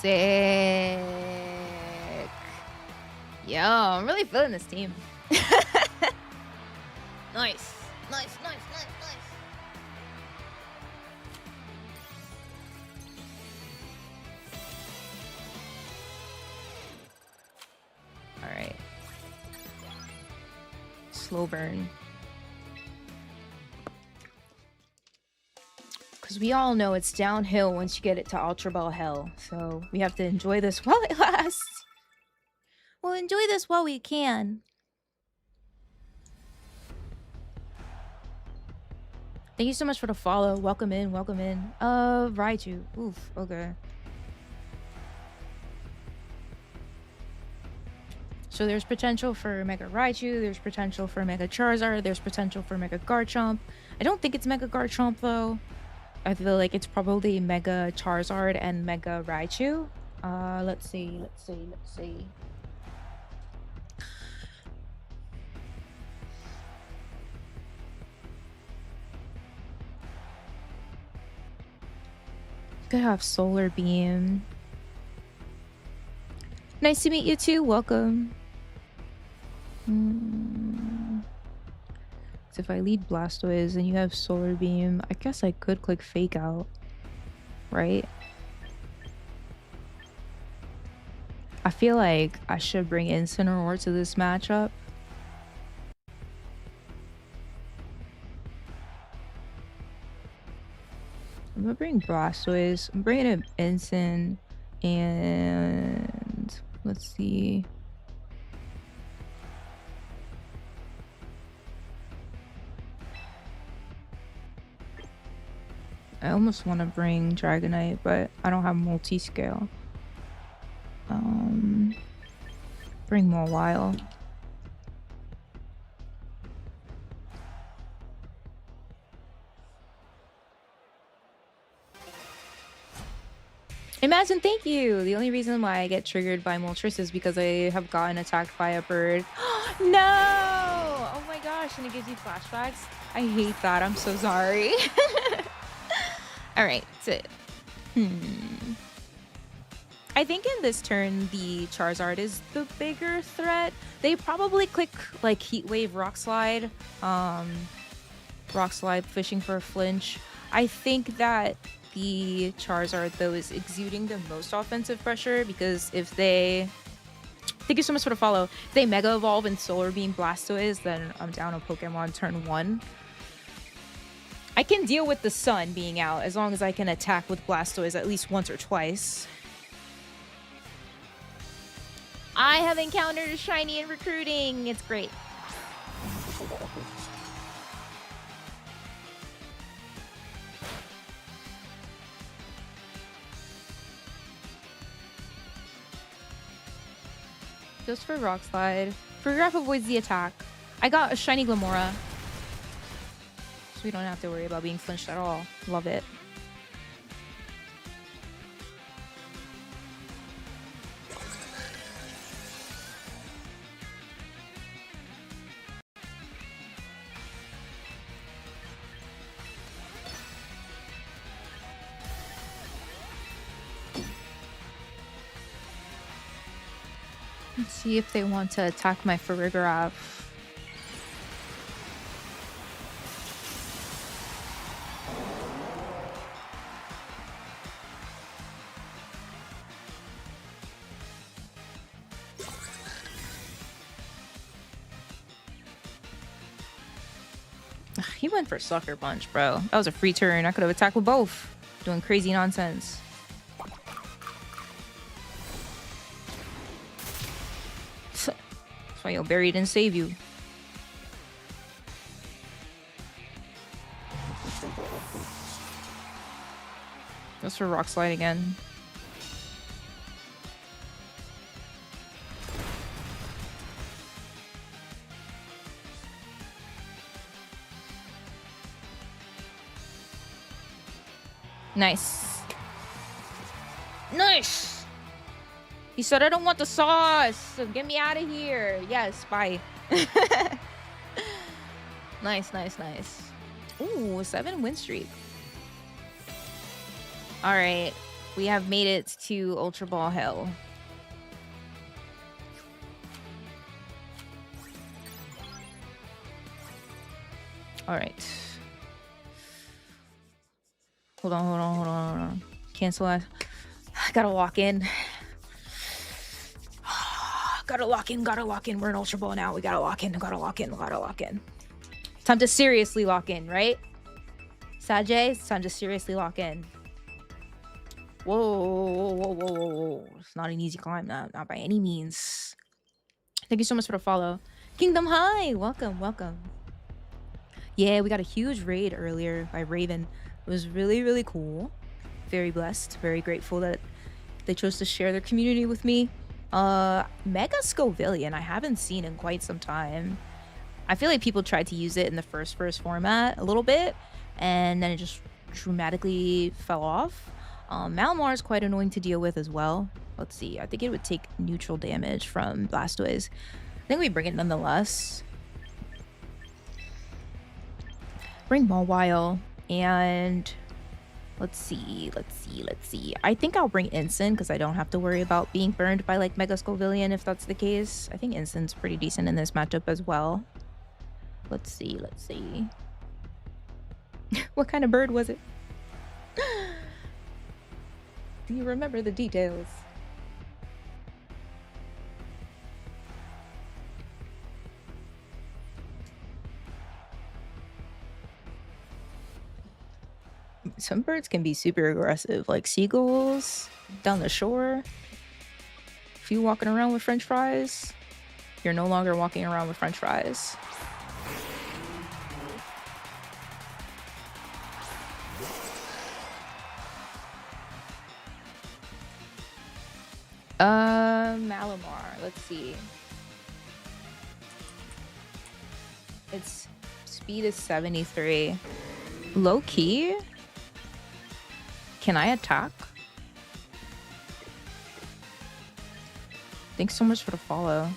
Speaker 1: Sick. Yo, I'm really feeling this team. Nice. Nice. All right. Slow burn. Because we all know it's downhill once you get it to Ultra Ball Hell. So we have to enjoy this while it lasts. We'll enjoy this while we can. Thank you so much for the follow. Welcome in. Raichu. Oof, okay. So there's potential for Mega Raichu, there's potential for Mega Charizard, there's potential for Mega Garchomp. I don't think it's Mega Garchomp though. I feel like it's probably Mega Charizard and Mega Raichu. Let's see. Could have Solar Beam. Nice to meet you too. Welcome. So if I lead Blastoise and you have Solar Beam, I guess I could click Fake Out, right? I feel like I should bring Incineroar to this matchup. I'm gonna bring Blastoise. I'm bringing an Incin, and let's see. I almost want to bring Dragonite, but I don't have multi-scale. Bring Mawile. Imagine, thank you! The only reason why I get triggered by Moltres is because I have gotten attacked by a bird. No! Oh my gosh, and it gives you flashbacks? I hate that, I'm so sorry. Alright, so... I think in this turn, the Charizard is the bigger threat. They probably click, like, Heat Wave, Rock Slide. Rock Slide, fishing for a flinch. I think that the Charizard, though, is exuding the most offensive pressure because if they... Thank you so much for the follow. If they Mega Evolve and Solar Beam Blastoise, then I'm down a Pokemon turn 1. I can deal with the sun being out as long as I can attack with Blastoise at least once or twice. I have encountered a shiny in recruiting. It's great. Just for Rock Slide. For Graph avoids the attack. I got a shiny Glamora. So we don't have to worry about being flinched at all. Love it. Let's see if they want to attack my Farigiraf. He went for Sucker Punch, bro. That was a free turn. I could have attacked with both. Doing crazy nonsense. That's why your berry didn't save you. That's for Rock Slide again. Nice. Nice! He said, I don't want the sauce, so get me out of here. Yes, bye. Nice, nice, nice. Ooh, 7 win streak. Alright. We have made it to Ultra Ball Hill. All right. Hold on. Cancel that. I gotta lock in. Gotta lock in. We're in Ultra Ball now. We gotta lock in. Time to seriously lock in, right? Sajay, it's time to seriously lock in. Whoa. It's not an easy climb, not by any means. Thank you so much for the follow. Kingdom High, welcome. Yeah, we got a huge raid earlier by Raven. It was really, really cool. Very blessed, very grateful that they chose to share their community with me. Mega Scovillian, I haven't seen in quite some time. I feel like people tried to use it in the first format a little bit, and then it just dramatically fell off. Malamar is quite annoying to deal with as well. Let's see, I think it would take neutral damage from Blastoise. I think we bring it nonetheless. Bring Mawile, and let's see. I think I'll bring Ensign because I don't have to worry about being burned by like Mega Scovillian if that's the case. I think Ensign's pretty decent in this matchup as well. Let's see. What kind of bird was it? Do you remember the details? Some birds can be super aggressive, like seagulls down the shore. If you walking around with French fries, you're no longer walking around with French fries. Malamar, let's see. Its speed is 73. Low key? Can I attack? Thanks so much for the follow.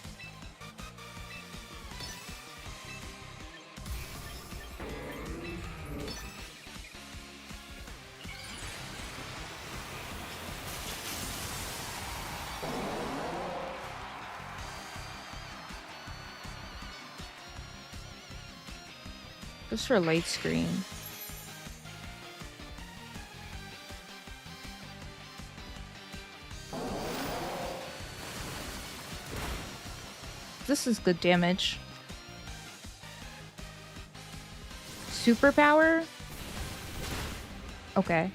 Speaker 1: Just for light screen. This is good damage. Superpower? Okay.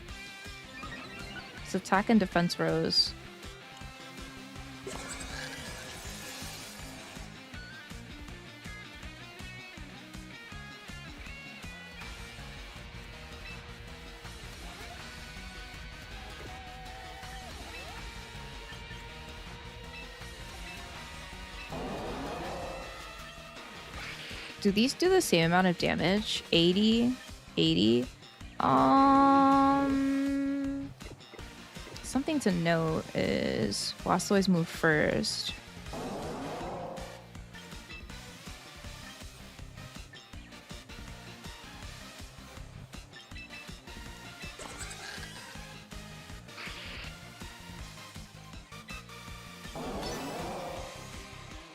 Speaker 1: It's attack and defense rose. Do these do the same amount of damage? 80? 80? Something to note is Blastoise move first.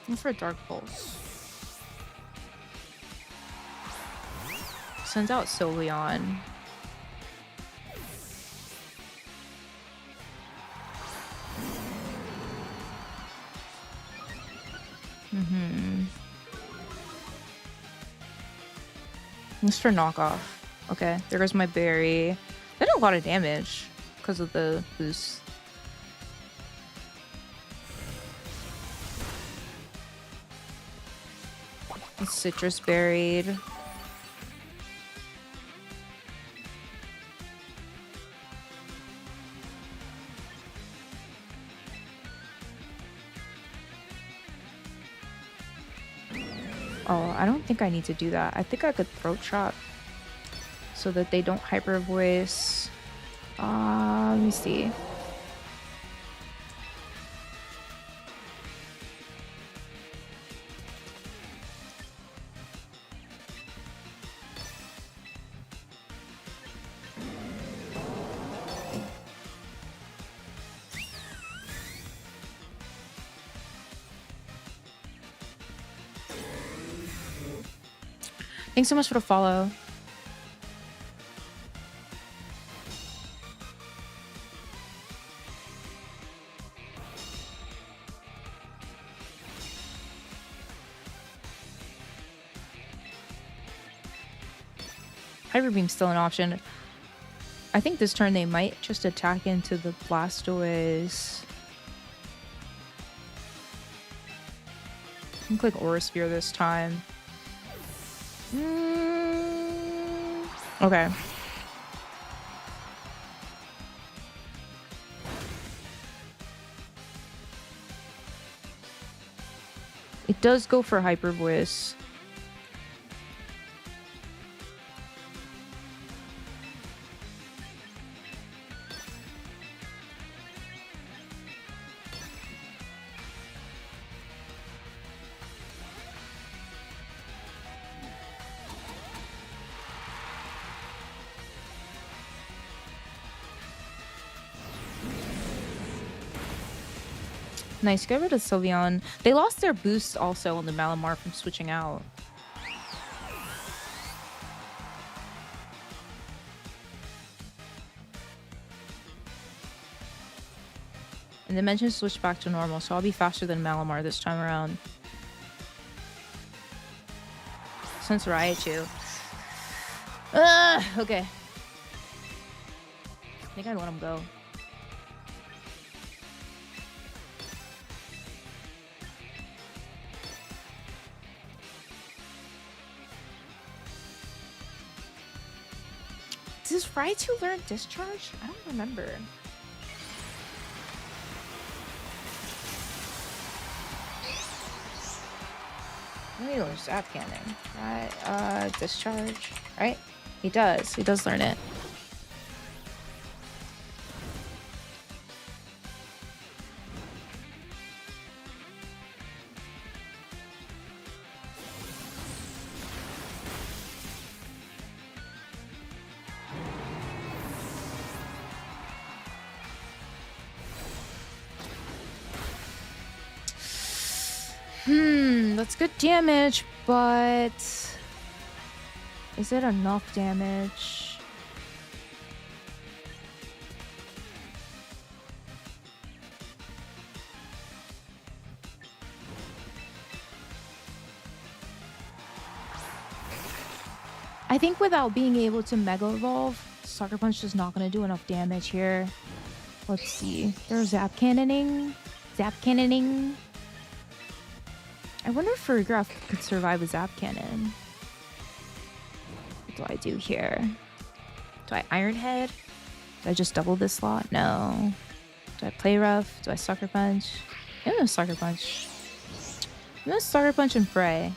Speaker 1: And for Dark Pulse. Sends out Sylveon. This for knockoff. Okay, there goes my berry. That did a lot of damage because of the boost. It's citrus berried. Oh, I don't think I need to do that. I think I could throat chop so that they don't hyper voice. Let me see. Thanks so much for the follow. Hyper Beam's still an option. I think this turn they might just attack into the Blastoise. I can click Aura Sphere this time. Okay. It does go for Hyper Voice. Nice, get rid of Sylveon. They lost their boost also on the Malamar from switching out. And Dimensions switched back to normal, so I'll be faster than Malamar this time around. Since Raichu. Okay. I think I let him go. Does Raichu learn Discharge? I don't remember. Maybe he learns Zap Cannon. Right, Discharge. Right? He does. He does learn it. That's good damage, but is it enough damage? I think without being able to Mega Evolve, Sucker Punch is not going to do enough damage here. Let's see. There's Zap Cannoning. Zap Cannoning. I wonder if Farigiraf could survive a Zap Cannon. What do I do here? Do I Iron Head? Do I just double this slot? No. Do I Play Rough? Do I Sucker Punch? I'm gonna Sucker Punch. I'm gonna Sucker Punch and Fray.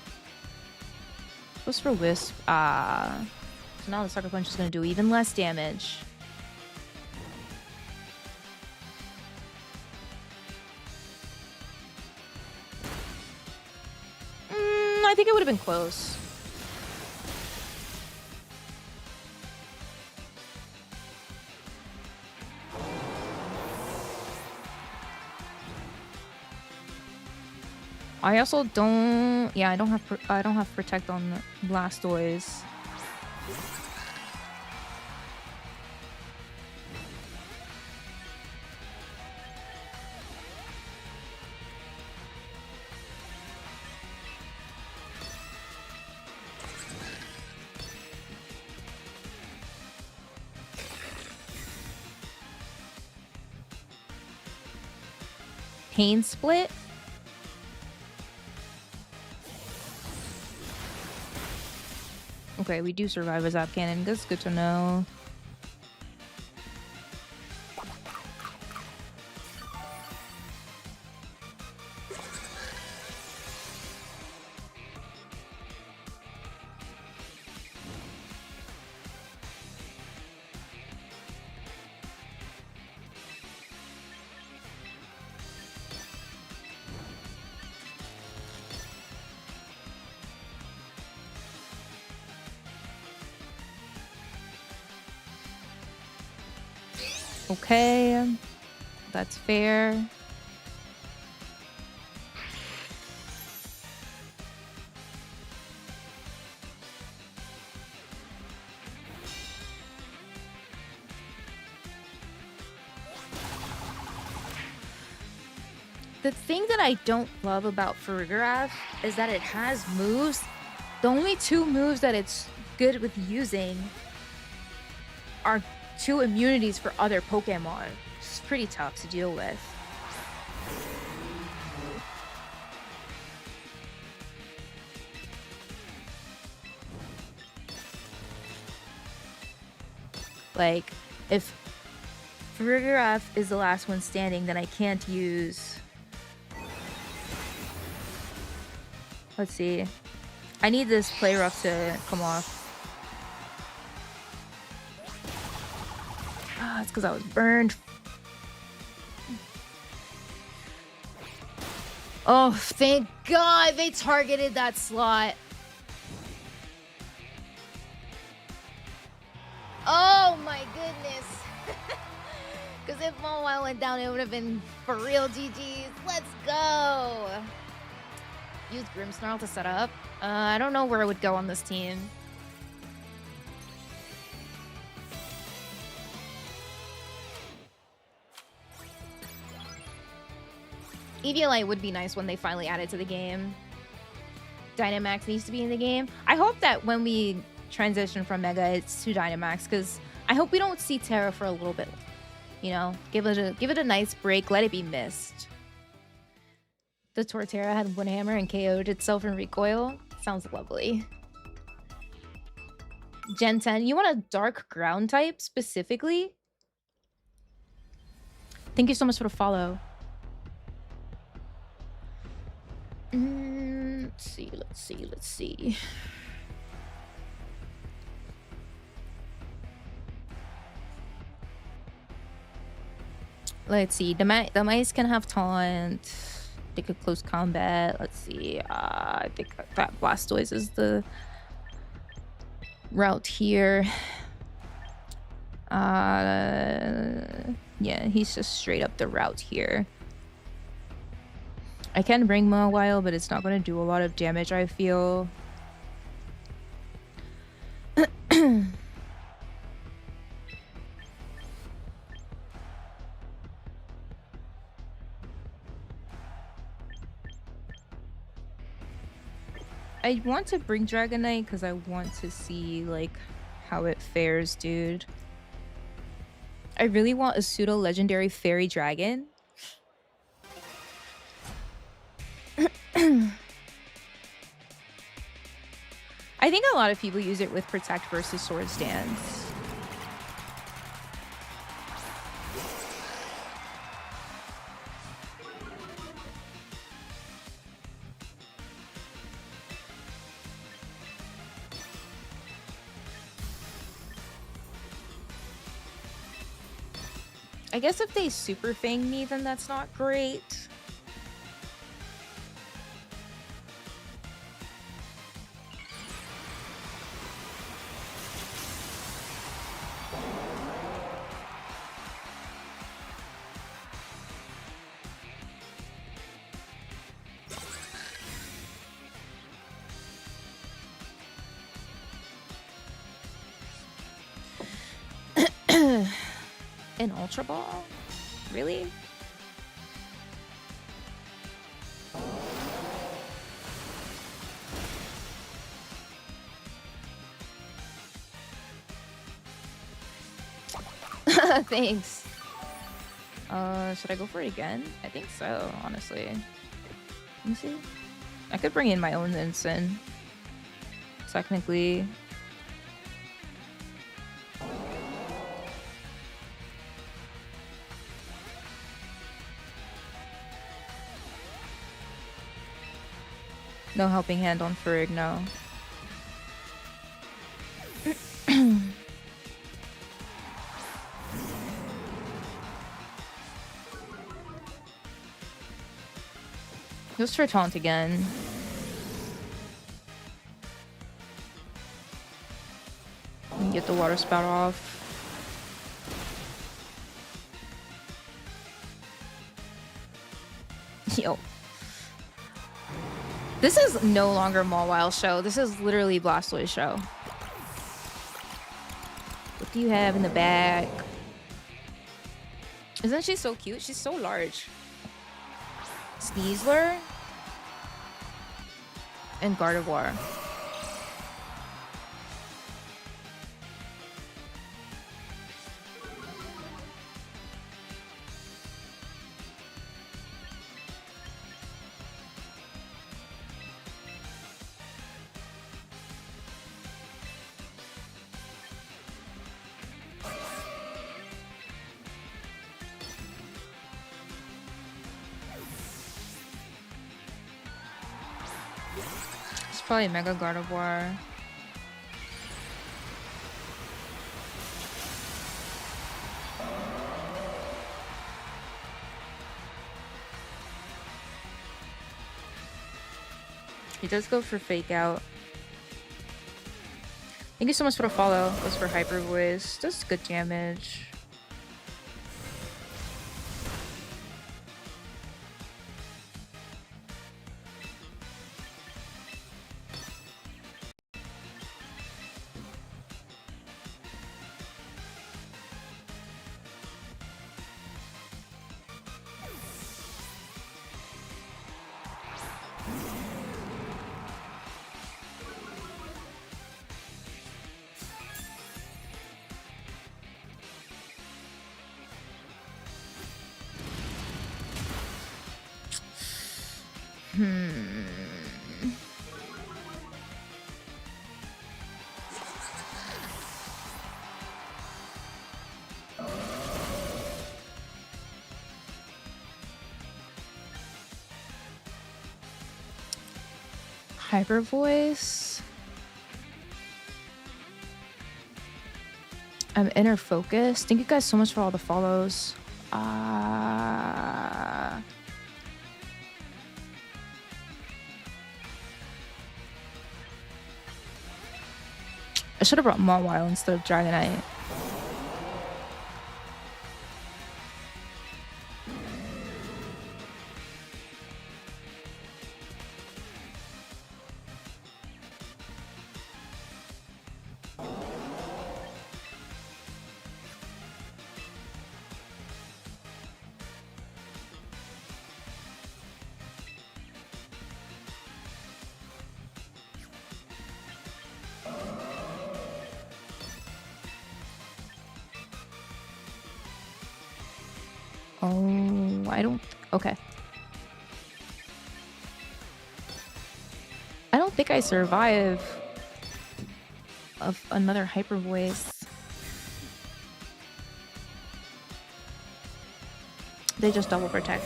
Speaker 1: What's for Wisp? So now the Sucker Punch is gonna do even less damage. I think it would have been close. I also don't. Yeah, I don't have Protect on Blastoise. Pain Split? Okay, we do survive a Zap Cannon. That's good to know. Okay, that's fair. The thing that I don't love about Farigiraf is that it has moves. The only two moves that it's good with using are two immunities for other Pokemon. It's pretty tough to deal with. Like, if Farigiraf is the last one standing, then I can't use... Let's see. I need this Play Rough to come off. Ah, it's because I was burned. Oh, thank God they targeted that slot. Oh my goodness. Because if Mobile went down, it would have been for real GG's. Let's go. Use Grimmsnarl to set up. I don't know where I would go on this team. Eviolite would be nice when they finally add it to the game. Dynamax needs to be in the game. I hope that when we transition from Mega, it's to Dynamax, because I hope we don't see Terra for a little bit. You know, give it a nice break. Let it be missed. The Torterra had one hammer and KO'd itself in recoil. Sounds lovely. Gen 10, you want a dark ground type specifically? Thank you so much for the follow. Let's see. Let's see. The mice can have taunt. They could close combat. Let's see. I think that Blastoise is the route here. Yeah, he's just straight up the route here. I can bring Mawile, but it's not going to do a lot of damage, I feel. I want to bring Dragonite because I want to see, like, how it fares, dude. I really want a pseudo-legendary fairy dragon. I think a lot of people use it with Protect versus Swords Dance. I guess if they Super Fang me, then that's not great. An Ultra Ball? Really? Thanks. Should I go for it again? I think so, honestly. Let me see. I could bring in my own Ensign. Technically. No helping hand on Farig, no. Just for taunt again. And get the water spout off. Yo. This is no longer Mawile show. This is literally Blastoise show. What do you have in the bag? Isn't she so cute? She's so large. Sneasler and Gardevoir. It's probably Mega Gardevoir. He does go for Fake Out. Thank you so much for the follow. Goes for Hyper Voice. Does good damage. Hyper Voice. I'm inner focus. Thank you guys so much for all the follows. I should have brought Mawile instead of Dragonite. Oh, I don't... Okay. I don't think I survive of another Hyper Voice. They just double protect.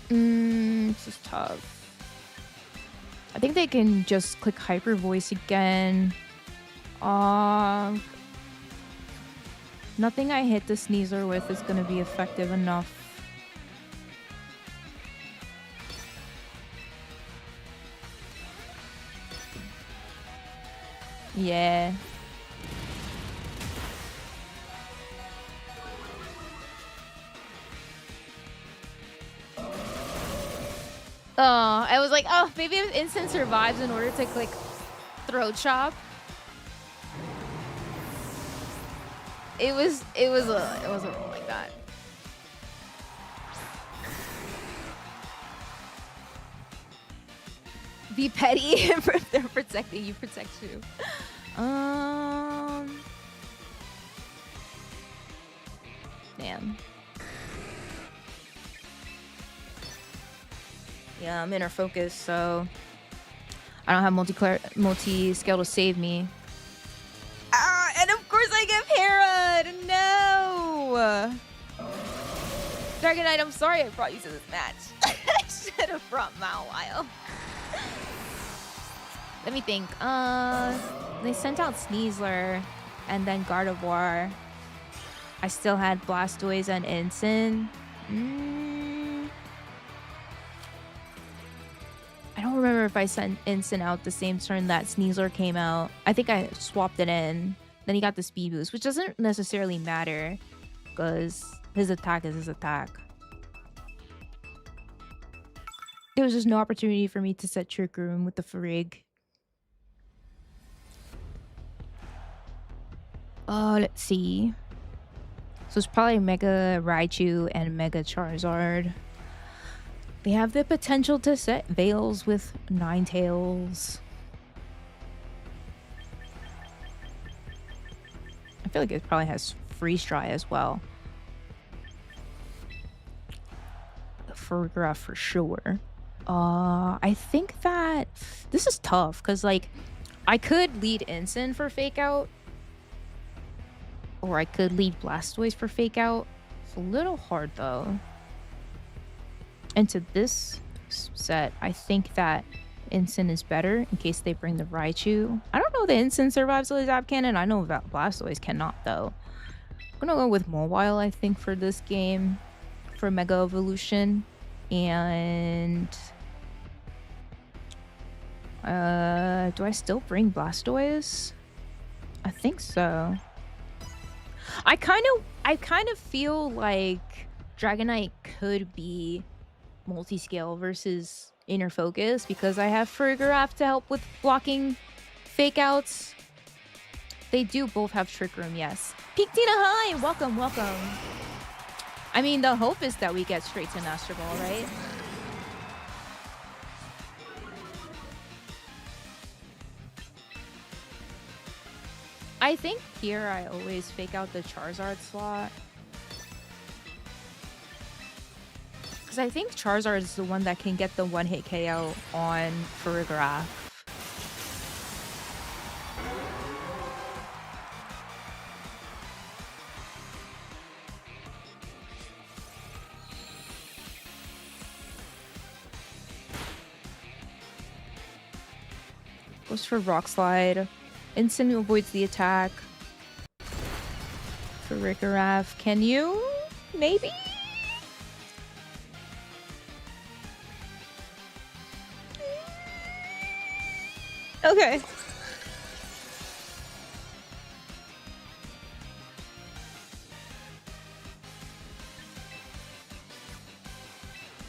Speaker 1: This is tough. I think they can just click Hyper Voice again. Nothing I hit the Sneasler with is gonna be effective enough. Yeah. Oh, I was like, oh, maybe if instant survives in order to click Throat Chop. It wasn't like that. Be petty if they're protecting you, protect you. Damn. Yeah, I'm inner focus, so I don't have multi-scale to save me. And of course I get parried! No! Dragonite, I'm sorry I brought you to this match. I should have brought Mawile. Let me think. They sent out Sneasler and then Gardevoir. I still had Blastoise and Incin. I don't remember if I sent Incin out the same turn that Sneasler came out. I think I swapped it in. Then he got the speed boost, which doesn't necessarily matter because his attack is his attack. There was just no opportunity for me to set Trick Room with the Farig. Let's see. So it's probably Mega Raichu and Mega Charizard. They have the potential to set Veils with Ninetales. I feel like it probably has Freeze Dry as well. Farigiraf for sure. I think that this is tough because, like, I could lead Ensign for Fake Out, or I could lead Blastoise for Fake Out. It's a little hard though. Into this set, I think that Ensign is better in case they bring the Raichu. I don't know if the Ensign survives the Zap Cannon. I know Blastoise cannot though. I'm gonna go with Mawile, I think, for this game for Mega Evolution. And do I still bring Blastoise? I think so. I kind of feel like Dragonite could be multi-scale versus Inner Focus because I have Farigiraf to help with blocking Fake Outs. They do both have Trick Room, yes. Peak Tina, hi! Welcome, welcome. I mean, the hope is that we get straight to Masterball, right? I think here I always fake out the Charizard slot. Because I think Charizard is the one that can get the one-hit KO on Farigiraf. Goes for Rock Slide. Instant avoids the attack. Farigiraf, can you? Maybe? Okay.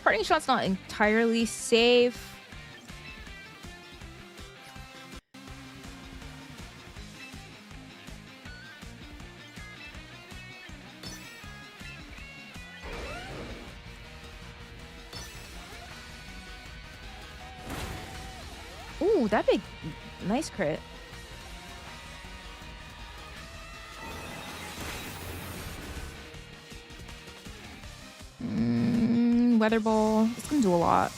Speaker 1: Parting Shot's not entirely safe. Ooh, that'd be nice crit. Weather Ball. It's gonna do a lot.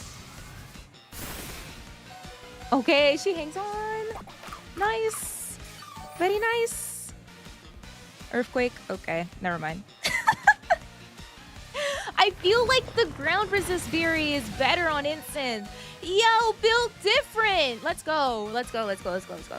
Speaker 1: Okay, she hangs on. Nice. Very nice. Earthquake. Okay, never mind. I feel like the ground resist Fury is better on Instant. Yo, built different. Let's go. Let's go. Let's go. Let's go. Let's go.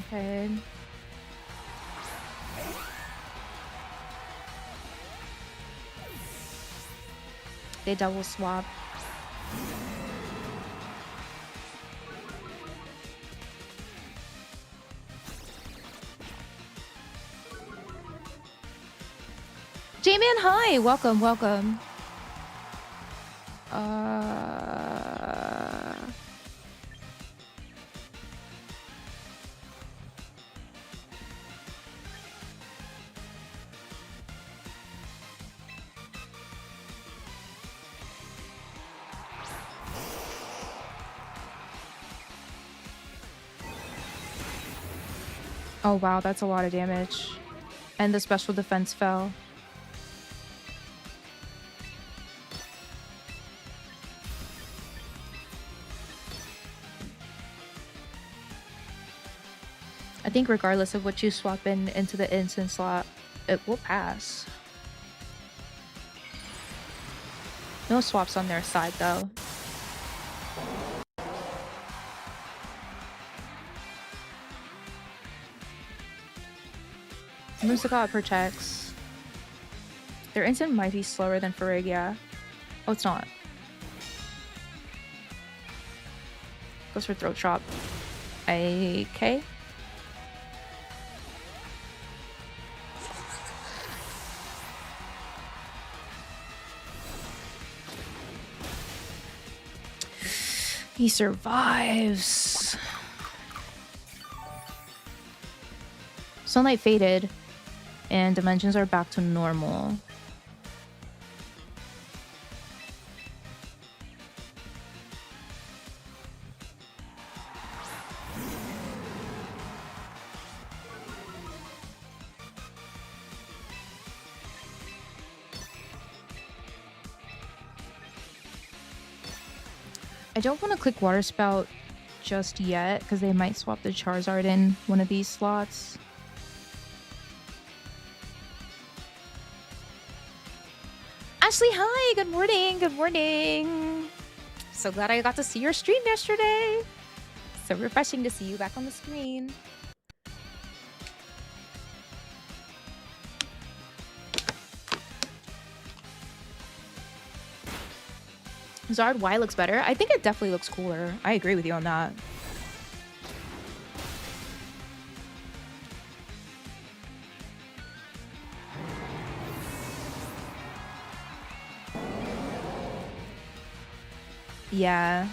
Speaker 1: Okay. They double swap. J-Man, hi! Welcome, welcome. Oh wow, that's a lot of damage. And the special defense fell. I think regardless of what you swap into the instant slot, it will pass. No swaps on their side though. Musaka protects. Their instant might be slower than Ferrigia. Oh, it's not. Goes for throat chop. Okay. He survives. Sunlight faded, and dimensions are back to normal. I don't want to click Water Spout just yet because they might swap the Charizard in one of these slots. Ashley, hi! Good morning! Good morning! So glad I got to see your stream yesterday! So refreshing to see you back on the screen. Zard Y looks better. I think it definitely looks cooler. I agree with you on that. Yeah.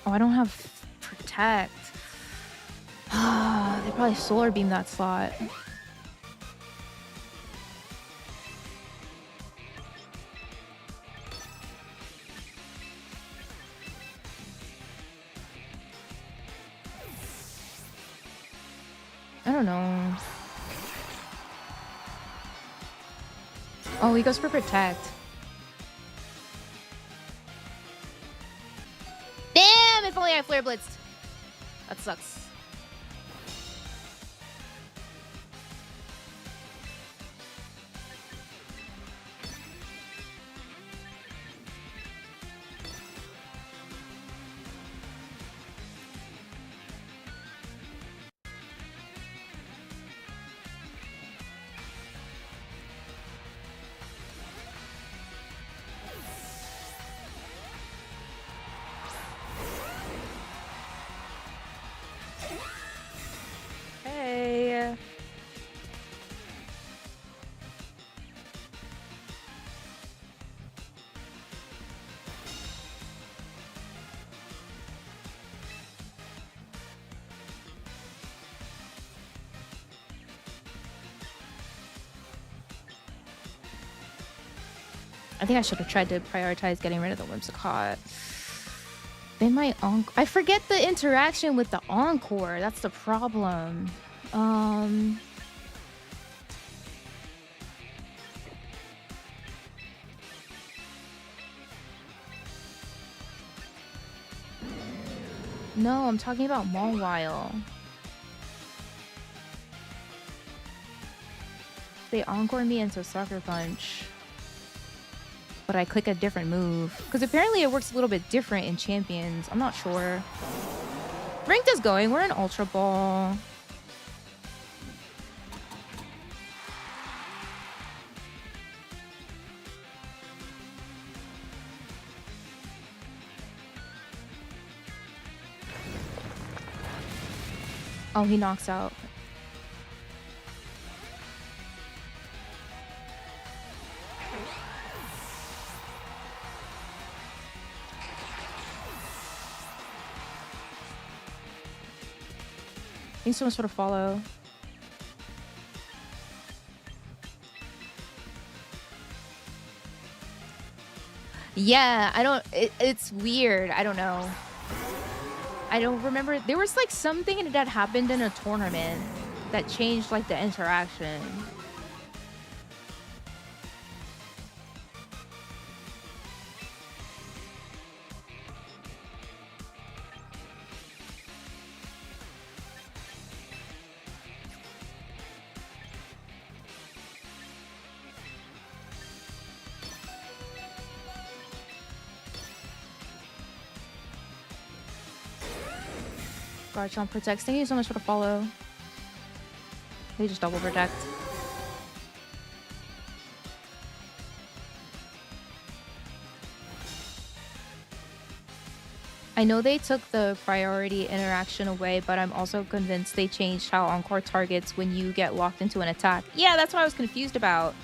Speaker 1: Oh, I don't have Protect. They probably Solar Beam that slot. I don't know. Oh, he goes for Protect. Damn! If only I Flare Blitzed. That sucks. Hey. I think I should have tried to prioritize getting rid of the Whimsicott. They might I forget the interaction with the Encore. That's the problem. No, I'm talking about Mawile. They Encore me into Sucker Punch. But I click a different move. Because apparently it works a little bit different in Champions. I'm not sure. Ranked is going. We're in Ultra Ball. Oh, he knocks out. Thanks so much for the follow. Yeah, I don't... it's weird. I don't know. I don't remember. There was like something that happened in a tournament that changed like the interaction. Garchomp protects. Thank you so much for the follow. They just double protect. I know they took the priority interaction away, but I'm also convinced they changed how Encore targets when you get locked into an attack. Yeah, that's what I was confused about.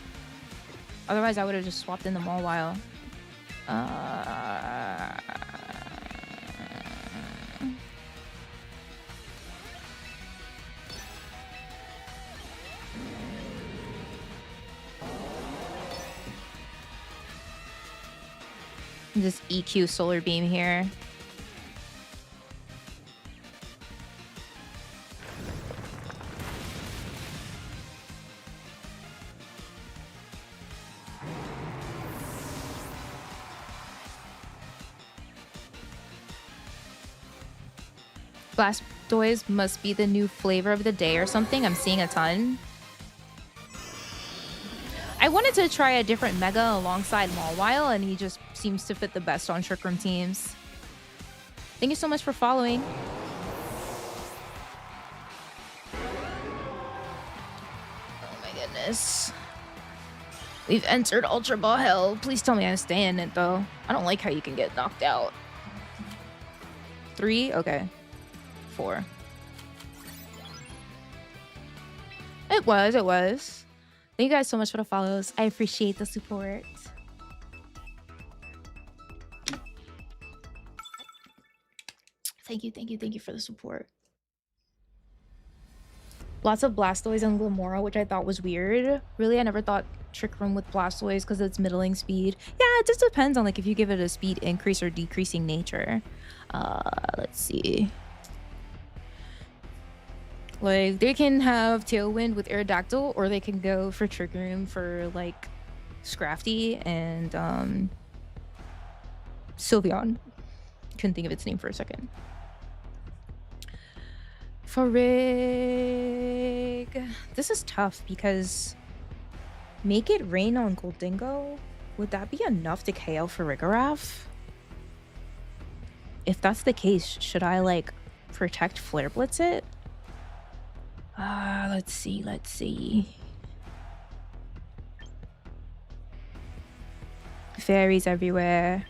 Speaker 1: Otherwise, I would have just swapped in the Mawile. Just EQ Solar Beam here. Blastoise must be the new flavor of the day or something. I'm seeing a ton. I wanted to try a different Mega alongside Mawile, and he just seems to fit the best on Trick Room teams. Thank you so much for following. Oh my goodness. We've entered Ultra Ball Hell. Please tell me I stay in it, though. I don't like how you can get knocked out. 3? Okay. 4. It was. Thank you guys so much for the follows. I appreciate the support. Thank you for the support. Lots of Blastoise and Glimmora, which I thought was weird. Really, I never thought Trick Room with Blastoise because it's middling speed. Yeah, it just depends on like if you give it a speed increase or decreasing nature. Let's see. Like, they can have Tailwind with Aerodactyl, or they can go for Trick Room for, like, Scrafty and, Sylveon. Couldn't think of its name for a second. Farig. This is tough because Make It Rain on Goldingo? Would that be enough to KO Farigiraf? If that's the case, should I, like, protect Flare Blitz it? Let's see. Fairies everywhere.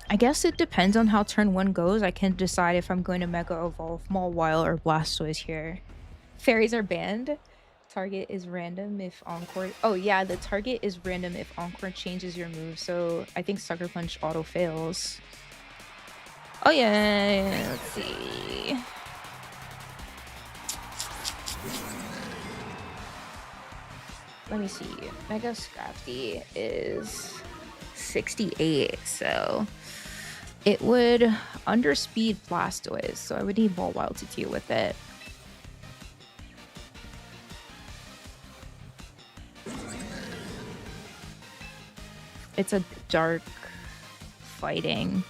Speaker 1: I guess it depends on how turn 1 goes. I can decide if I'm going to Mega Evolve Mawile or Blastoise here. Fairies are banned. Target is random if Encore... Oh, yeah, the target is random if Encore changes your move. So I think Sucker Punch auto fails. Oh, yeah. Let's see. Let me see. Mega Scrafty is 68, so it would underspeed Blastoise. So I would need Mawile to deal with it. It's a dark fighting.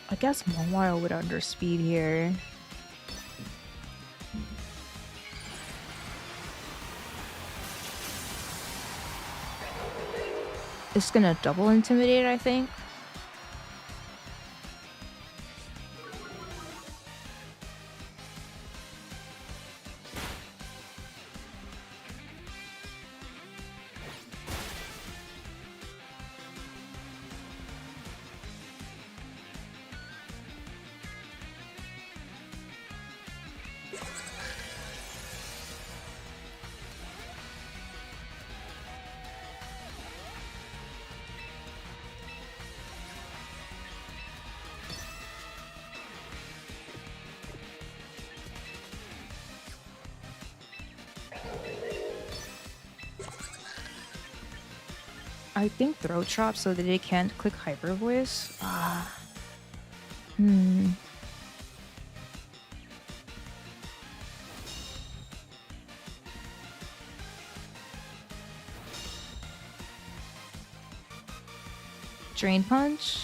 Speaker 1: I guess Mawile would underspeed here. It's gonna double intimidate, I think. I think throat chop so that it can't click hyper voice. Drain punch.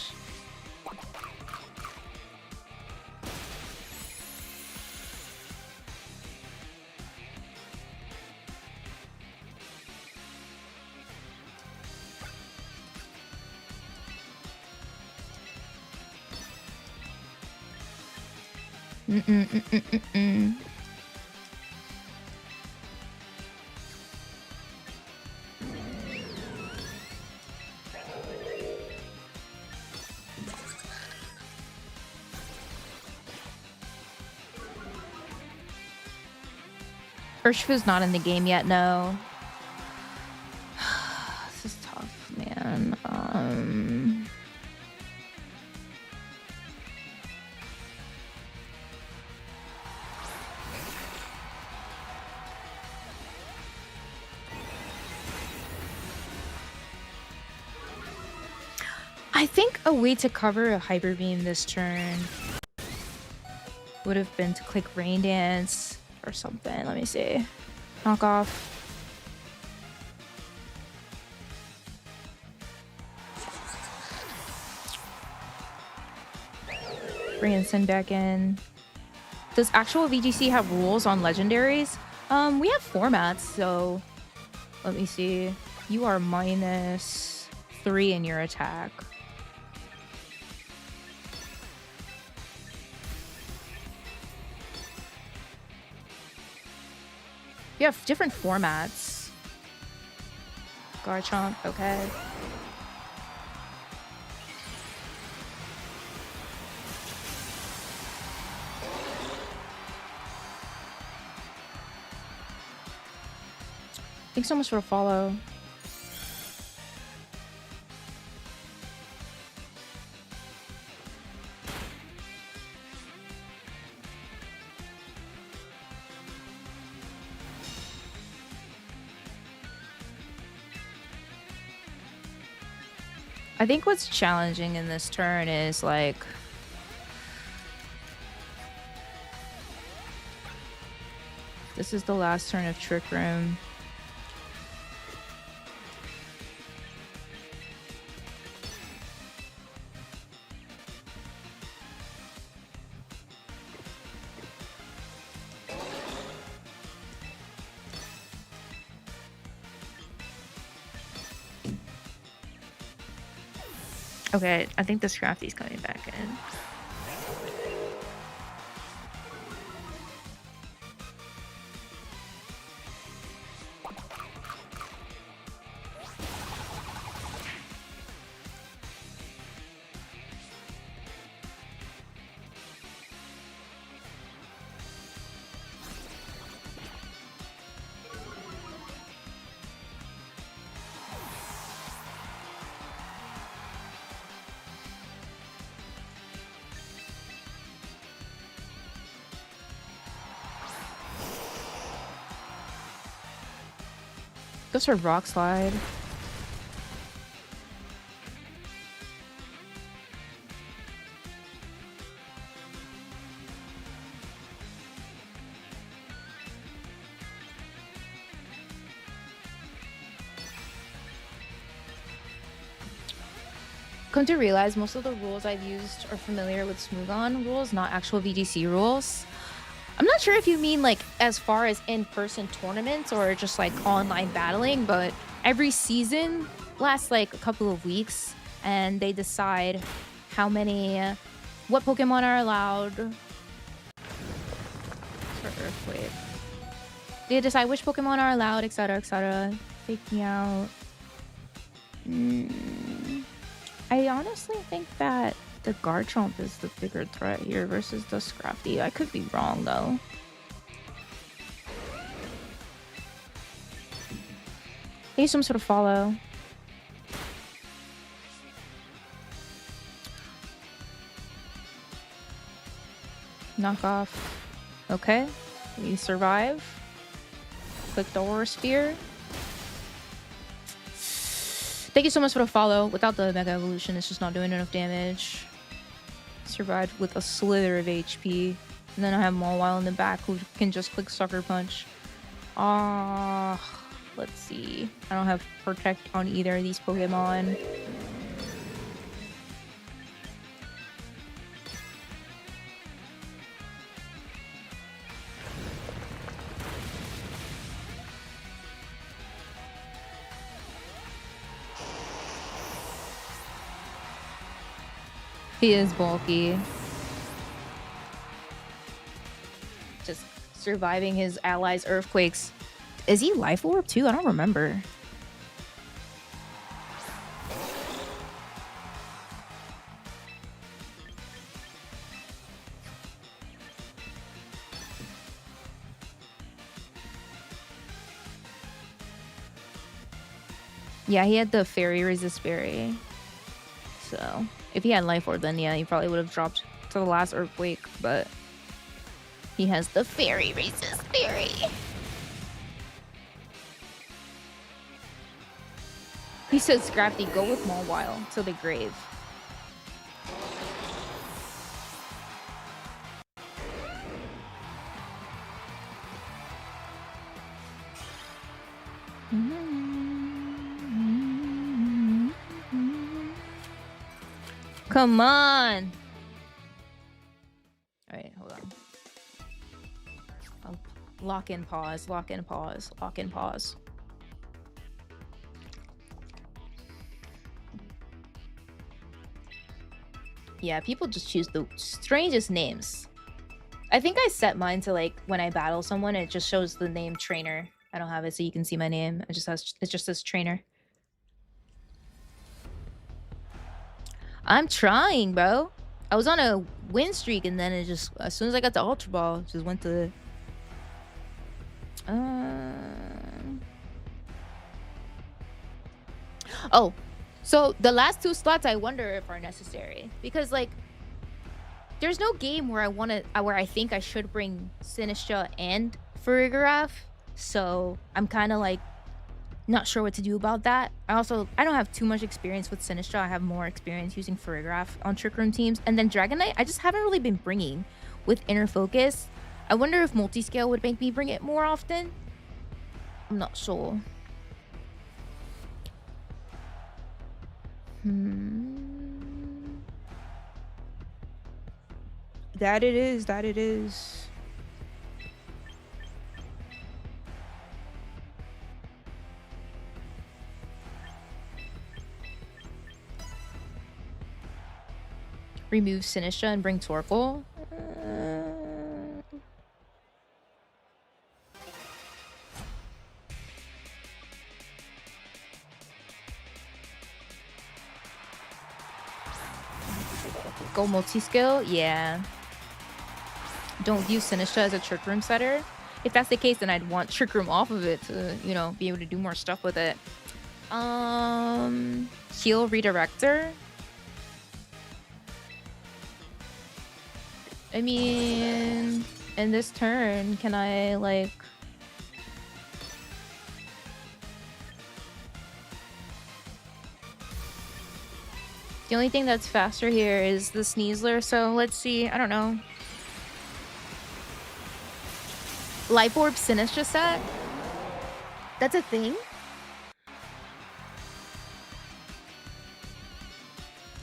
Speaker 1: Urshifu's not in the game yet, no. This is tough, man. I think a way to cover a Hyper Beam this turn would have been to click Rain Dance or something. Let me see. Knock off. Bring Instant back in. Does actual VGC have rules on legendaries? We have formats, so let me see. You are -3 in your attack. You have different formats. Garchomp, okay. Thanks so much for the follow. I think what's challenging in this turn is like this is the last turn of Trick Room. Okay, I think the Scrafty's coming back in. Goes for Rock Slide. Come to realize most of the rules I've used are familiar with Smogon rules, not actual VGC rules. I'm not sure if you mean like as far as in-person tournaments or just like online battling, but every season lasts like a couple of weeks and they decide what Pokemon are allowed for Earthquake. They decide which Pokemon are allowed, etc, etc. Take me out. I honestly think that the Garchomp is the bigger threat here versus the Scrafty. I could be wrong though. Maybe some sort of follow. Knock off. Okay, we survive. Click the Aura Sphere. Thank you so much for the follow. Without the Mega Evolution, it's just not doing enough damage. Survived with a slither of HP. And then I have Mawile in the back who can just click Sucker Punch. Let's see. I don't have Protect on either of these Pokemon. He is bulky. Just surviving his allies' earthquakes. Is he Life Orb too? I don't remember. Yeah, he had the Fairy Resist Berry. So, if he had Life Orb, then yeah, he probably would have dropped to the last Earthquake, but he has the Fairy Resist Berry. He says, Scrafty, go with Mawile to the grave. Come on. All right, hold on. I'll lock in pause, lock in pause, lock in pause. Yeah, people just choose the strangest names. I think I set mine to like when I battle someone, it just shows the name trainer. I don't have it so you can see my name. It just says trainer. I'm trying, bro. I was on a win streak and then it just, as soon as I got the Ultra Ball, it just went to... Oh, so the last 2 slots I wonder if are necessary. Because, like, there's no game where where I think I should bring Sinistra and Farigiraf. So I'm kind of like not sure what to do about that. I don't have too much experience with Sinistra. I have more experience using Farigiraf on Trick Room teams. And then Dragonite, I just haven't really been bringing with Inner Focus. I wonder if Multiscale would make me bring it more often. I'm not sure. That it is, that it is. Remove Sinistra and bring Torkoal. Go multi-skill? Yeah. Don't view Sinistra as a Trick Room setter. If that's the case, then I'd want Trick Room off of it to, you know, be able to do more stuff with it. Heal Redirector? I mean, in this turn, can I, like... The only thing that's faster here is the Sneasler, so let's see. I don't know. Life Orb Sinistra set? That's a thing?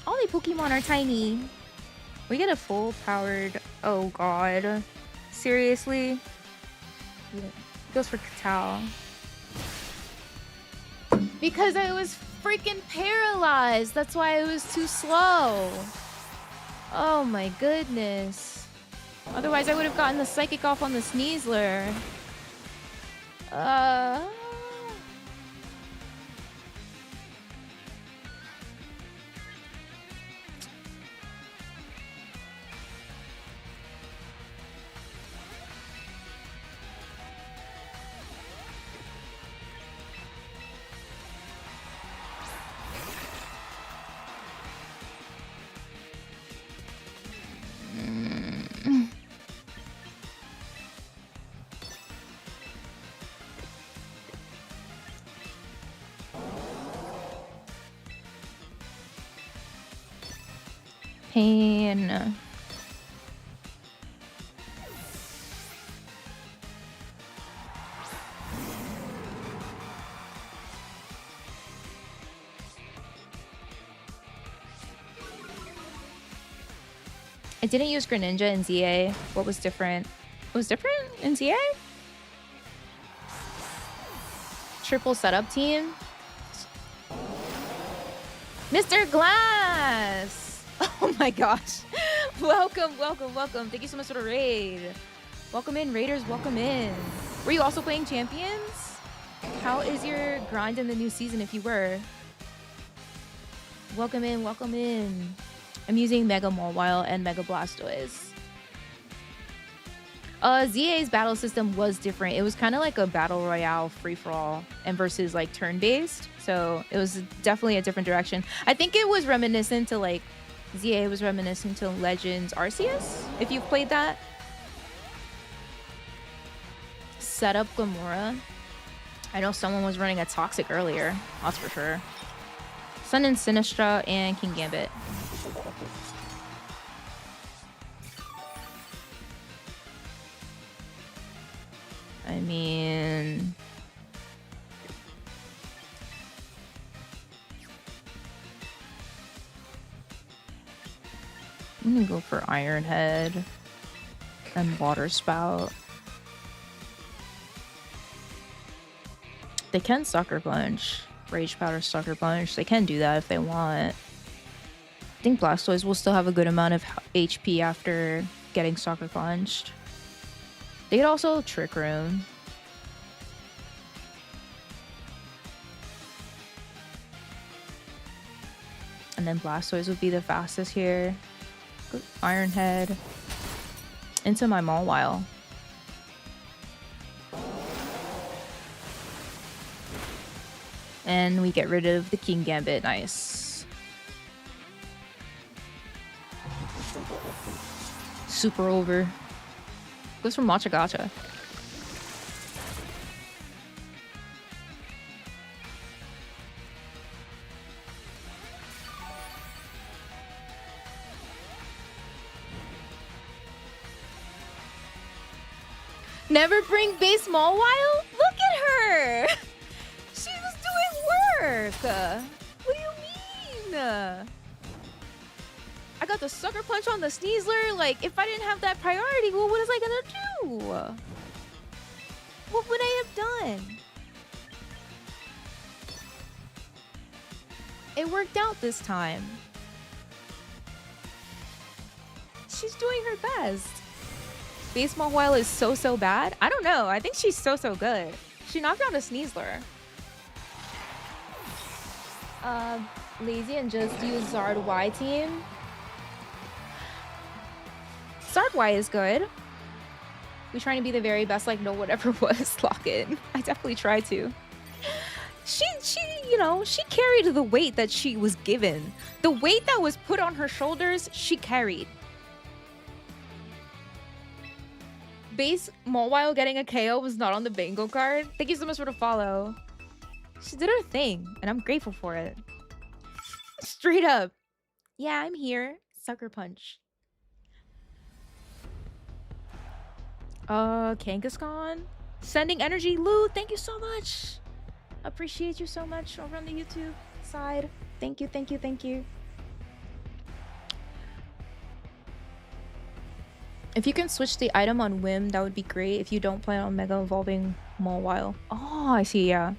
Speaker 1: All the Pokemon are tiny. We get a full powered... Oh god. Seriously? Yeah. It goes for Katal. Because I was freaking paralyzed. That's why it was too slow. Oh my goodness. Otherwise I would have gotten the Psychic off on the Sneasler. Pain. I didn't use Greninja in ZA. What was different? What was different in ZA? Triple setup team. Mr. Glass! Oh my gosh. Welcome, welcome, welcome. Thank you so much for the raid. Welcome in, raiders, welcome in. Were you also playing Champions? How is your grind in the new season if you were? Welcome in, welcome in. I'm using Mega Mawile and Mega Blastoise. ZA's battle system was different. It was kind of like a battle royale free-for-all and versus like turn-based. So it was definitely a different direction. I think it was reminiscent to like ZA was reminiscent to Legends Arceus, if you've played that. Set up Gamora. I know someone was running a Toxic earlier. That's for sure. Sun and Sinistra and King Gambit. I mean... I'm gonna go for Iron Head and Water Spout. They can Sucker Punch. Rage Powder, Sucker Punch. They can do that if they want. I think Blastoise will still have a good amount of HP after getting Sucker Punched. They could also Trick Room. And then Blastoise would be the fastest here. Iron Head. Into my Mawile. And we get rid of the King Gambit. Nice. Super over. Goes for Matcha Gacha. Never bring base Mawile? Look at her! She was doing work! What do you mean? I got the Sucker Punch on the Sneasler. Like, if I didn't have that priority, what was I gonna do? What would I have done? It worked out this time. She's doing her best. Base Mawile is so bad. I don't know. I think she's so good. She knocked out a Sneasler. Lazy and just use Zard Y team. Zard Y is good. We trying to be the very best, like no one ever was. Lock in. I definitely try to. She, you know, she carried the weight that she was given. The weight that was put on her shoulders, she carried. Base Mawile getting a KO was not on the bingo card. Thank you so much for the follow. She did her thing, and I'm grateful for it. Straight up. Yeah, I'm here. Sucker Punch. Kangaskhan. Sending energy. Lou, thank you so much. Appreciate you so much over on the YouTube side. Thank you, thank you, thank you. If you can switch the item on whim, that would be great. If you don't plan on Mega Evolving Mawile. Oh, I see, yeah.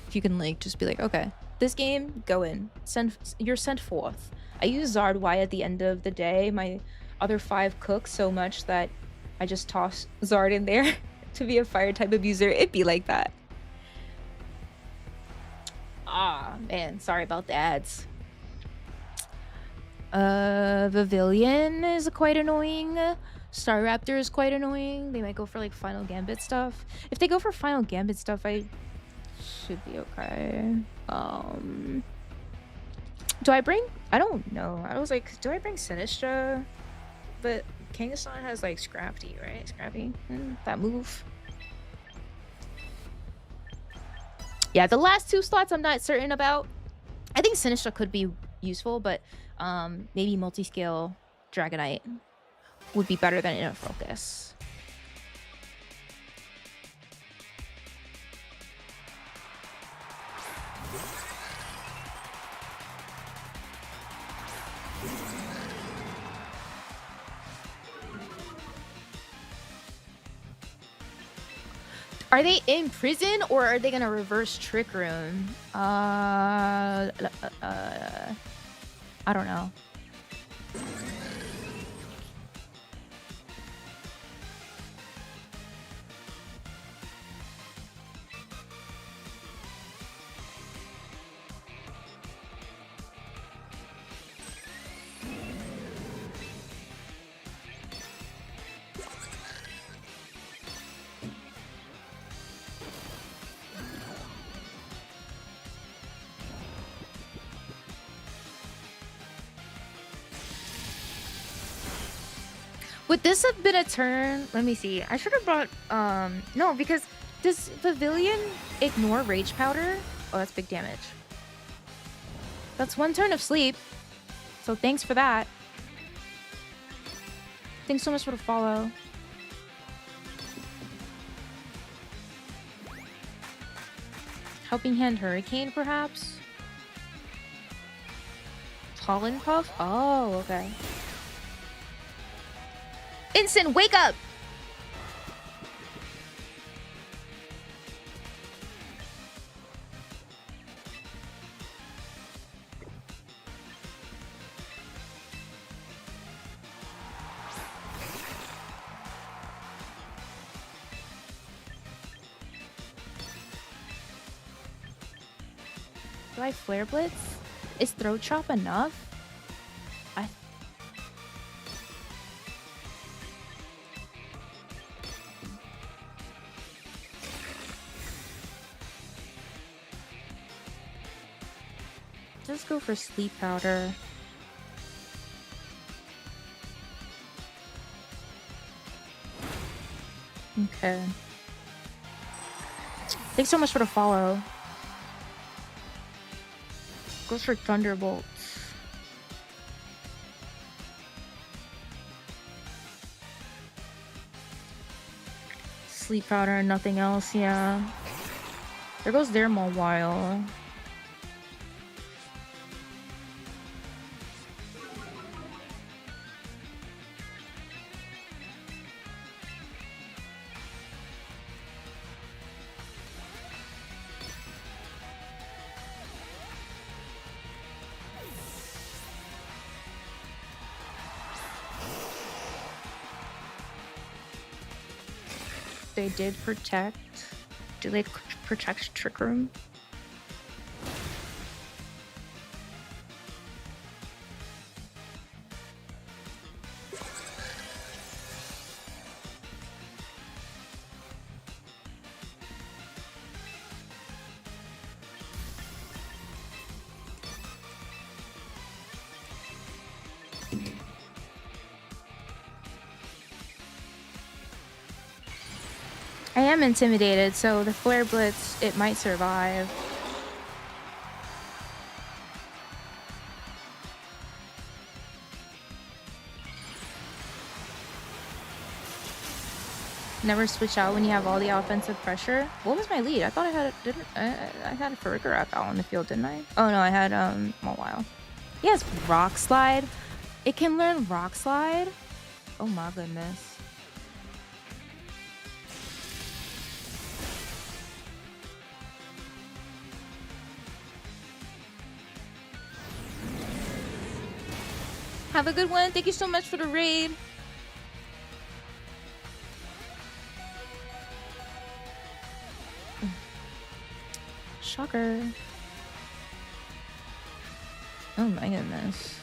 Speaker 1: If you can like just be like, okay, this game, go in. You're sent forth. I use Zard Y at the end of the day. My other 5 cook so much that I just toss Zard in there to be a fire type abuser. It'd be like that. Ah, man, sorry about the ads. Pavilion is quite annoying. Staraptor is quite annoying. They might go for like Final Gambit stuff. If they go for Final Gambit stuff, I should be okay. Do I bring? I don't know. I was like, do I bring Sinistra? But Kangaskhan has like Scrafty, right? Scrappy, that move. Yeah, the last 2 slots I'm not certain about. I think Sinistra could be useful, but maybe multi-scale Dragonite would be better than Inner Focus. Are they in prison or are they gonna reverse Trick Room? I don't know. Would this have been a turn? Let me see. I should have brought no, because does Pavilion ignore Rage Powder? Oh, that's big damage. That's 1 turn of sleep. So thanks for that. Thanks so much for the follow. Helping Hand Hurricane, perhaps? Pollen Puff? Oh, okay. Instant, wake up! Do I Flare Blitz? Is Throat Chop enough? Just go for Sleep Powder. Okay. Thanks so much for the follow. Goes for Thunderbolts. Sleep Powder and nothing else, yeah. There goes their Mawile. They did protect. Do they protect Trick Room? I am intimidated, so the Flare Blitz, it might survive. Never switch out when you have all the offensive pressure. What was my lead? I thought I had I had a Farigiraf out on the field, didn't I? Oh no, I had Mawile. Yes, Rock Slide. It can learn Rock Slide. Oh my goodness. Have a good one. Thank you so much for the raid. Shocker. Oh my goodness.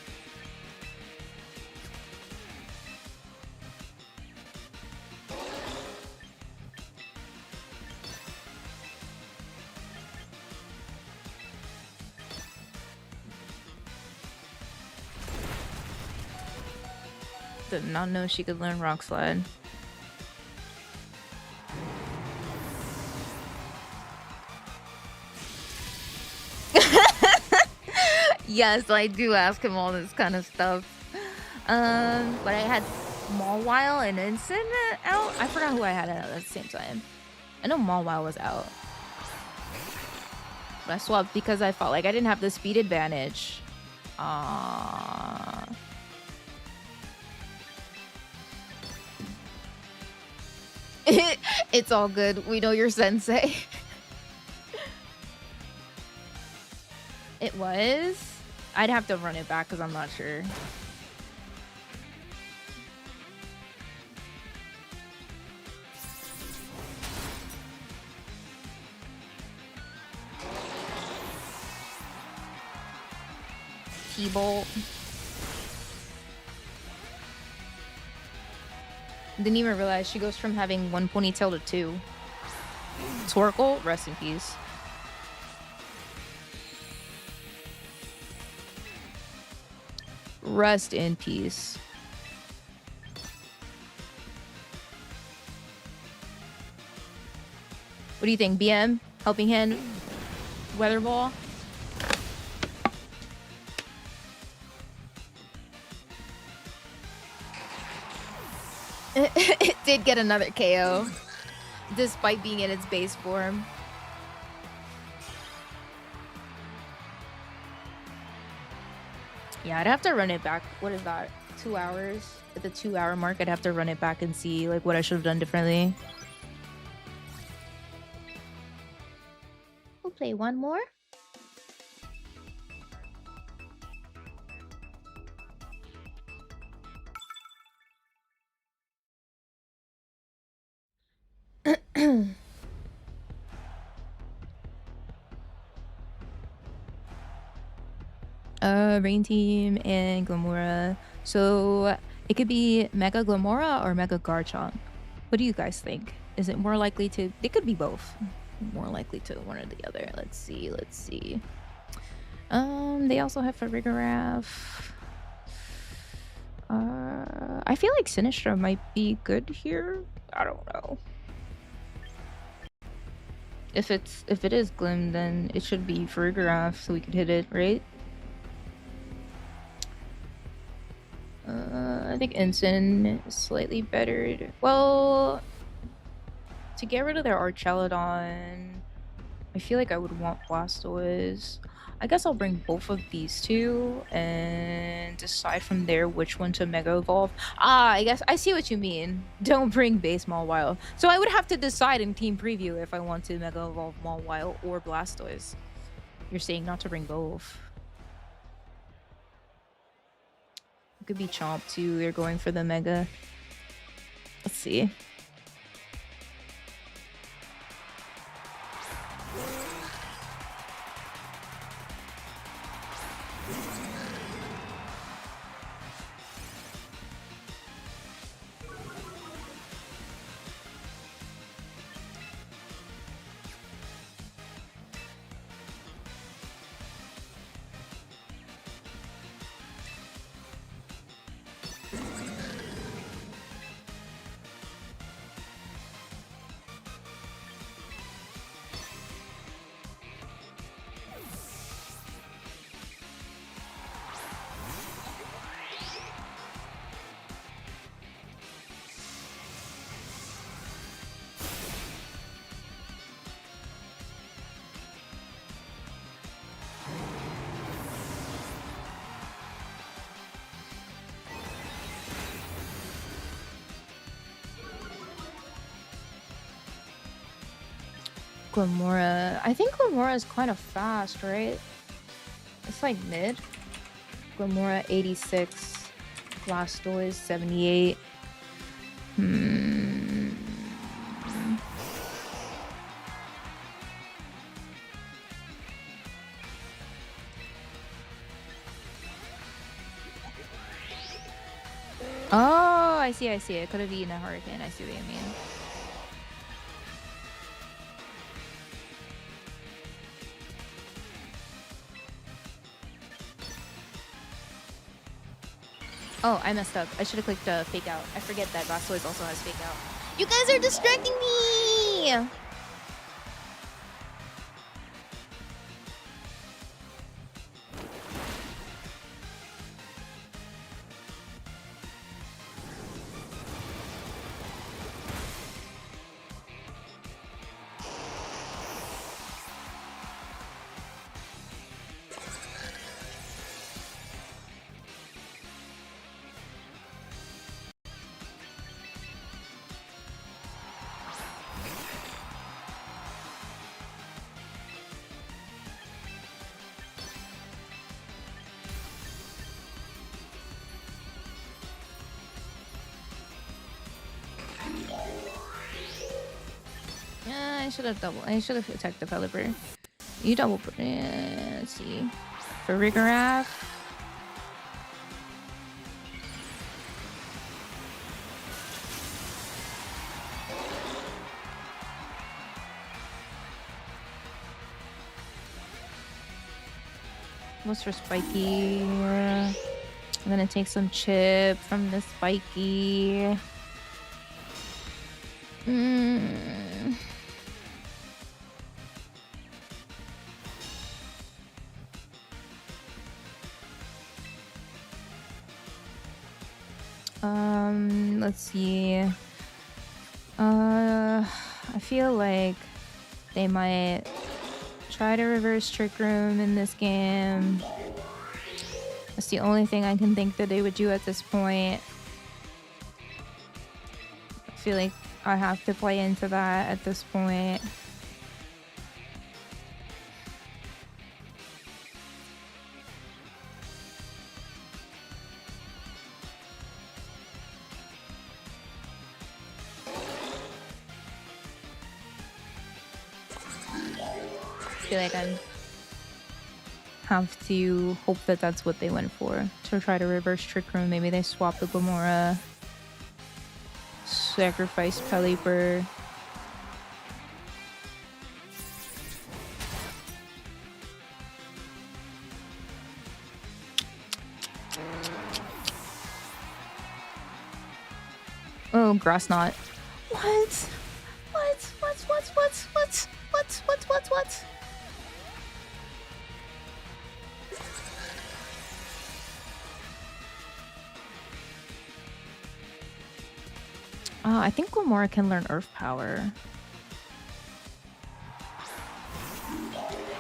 Speaker 1: Did not know she could learn Rock Slide. Yes, I do ask him all this kind of stuff. But I had Mawile and Ensign out. I forgot who I had out at the same time. I know Mawile was out. But I swapped because I felt like I didn't have the speed advantage. It's all good. We know your sensei. It was? I'd have to run it back because I'm not sure. T-Bolt. Didn't even realize she goes from having one ponytail to two. Torkoal, rest in peace. Rest in peace. What do you think? BM? Helping Hand? Weather Ball? It did get another KO. Despite being in its base form. Yeah, I'd have to run it back. What is that? 2 hours? At the 2-hour mark, I'd have to run it back and see like what I should have done differently. We'll play one more. Rain Team and Glamora. So it could be Mega Glamora or Mega Garchomp. What do you guys think? Is it more likely to... They could be both. More likely to one or the other. Let's see. They also have Farigiraf. I feel like Sinistra might be good here. I don't know. If it is Glim, then it should be Farigiraf so we could hit it, right? I think Ensign is slightly better. Well, to get rid of their Archelodon, I feel like I would want Blastoise. I guess I'll bring both of these two and decide from there which one to Mega Evolve. I guess I see what you mean. Don't bring base Mawile. So I would have to decide in Team Preview if I want to Mega Evolve Mawile or Blastoise. You're saying not to bring both. It could be Chomp too. They're going for the Mega. Let's see. Glamora. I think Glamora is kind of fast, right? It's like mid. Glamora 86. Blastoise 78. Oh, I see. It could have eaten a Hurricane. I see what you mean. Oh, I messed up. I should have clicked Fake Out. I forget that Blastoise also has Fake Out. You guys are distracting me! I should have attacked the Pelipper. You double. Let's see. For Rigorath. What's for Spiky? I'm gonna take some chip from the Spiky. Let's see. I feel like they might try to reverse Trick Room in this game. That's the only thing I can think that they would do at this point. I feel like I have to play into that at this point. I feel like I have to hope that that's what they went for, to try to reverse Trick Room. Maybe they swap the Gamora, sacrifice Pelipper. Oh, Grass Knot. What? What? I think Gamora can learn Earth Power.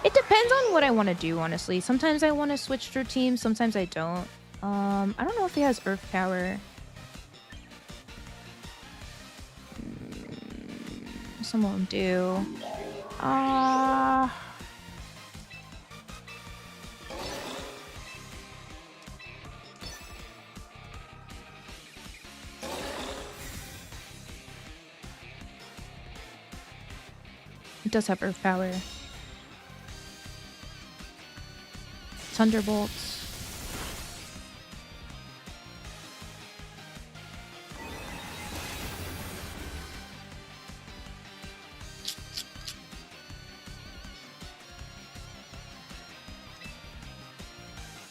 Speaker 1: It depends on what I want to do, honestly. Sometimes I want to switch through teams, sometimes I don't. I don't know if he has Earth Power. Some of them do. It does have Earth Power. Thunderbolts.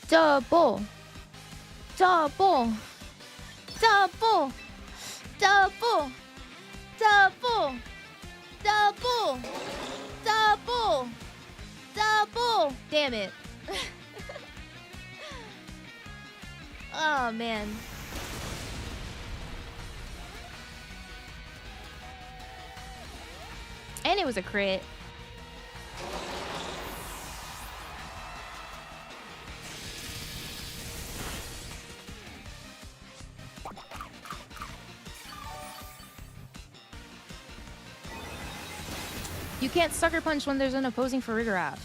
Speaker 1: Double. Double. Double. Double. Double. Double. Double. Double. Damn it. Oh, man. And it was a crit. You can't sucker punch when there's an opposing for Rigorath.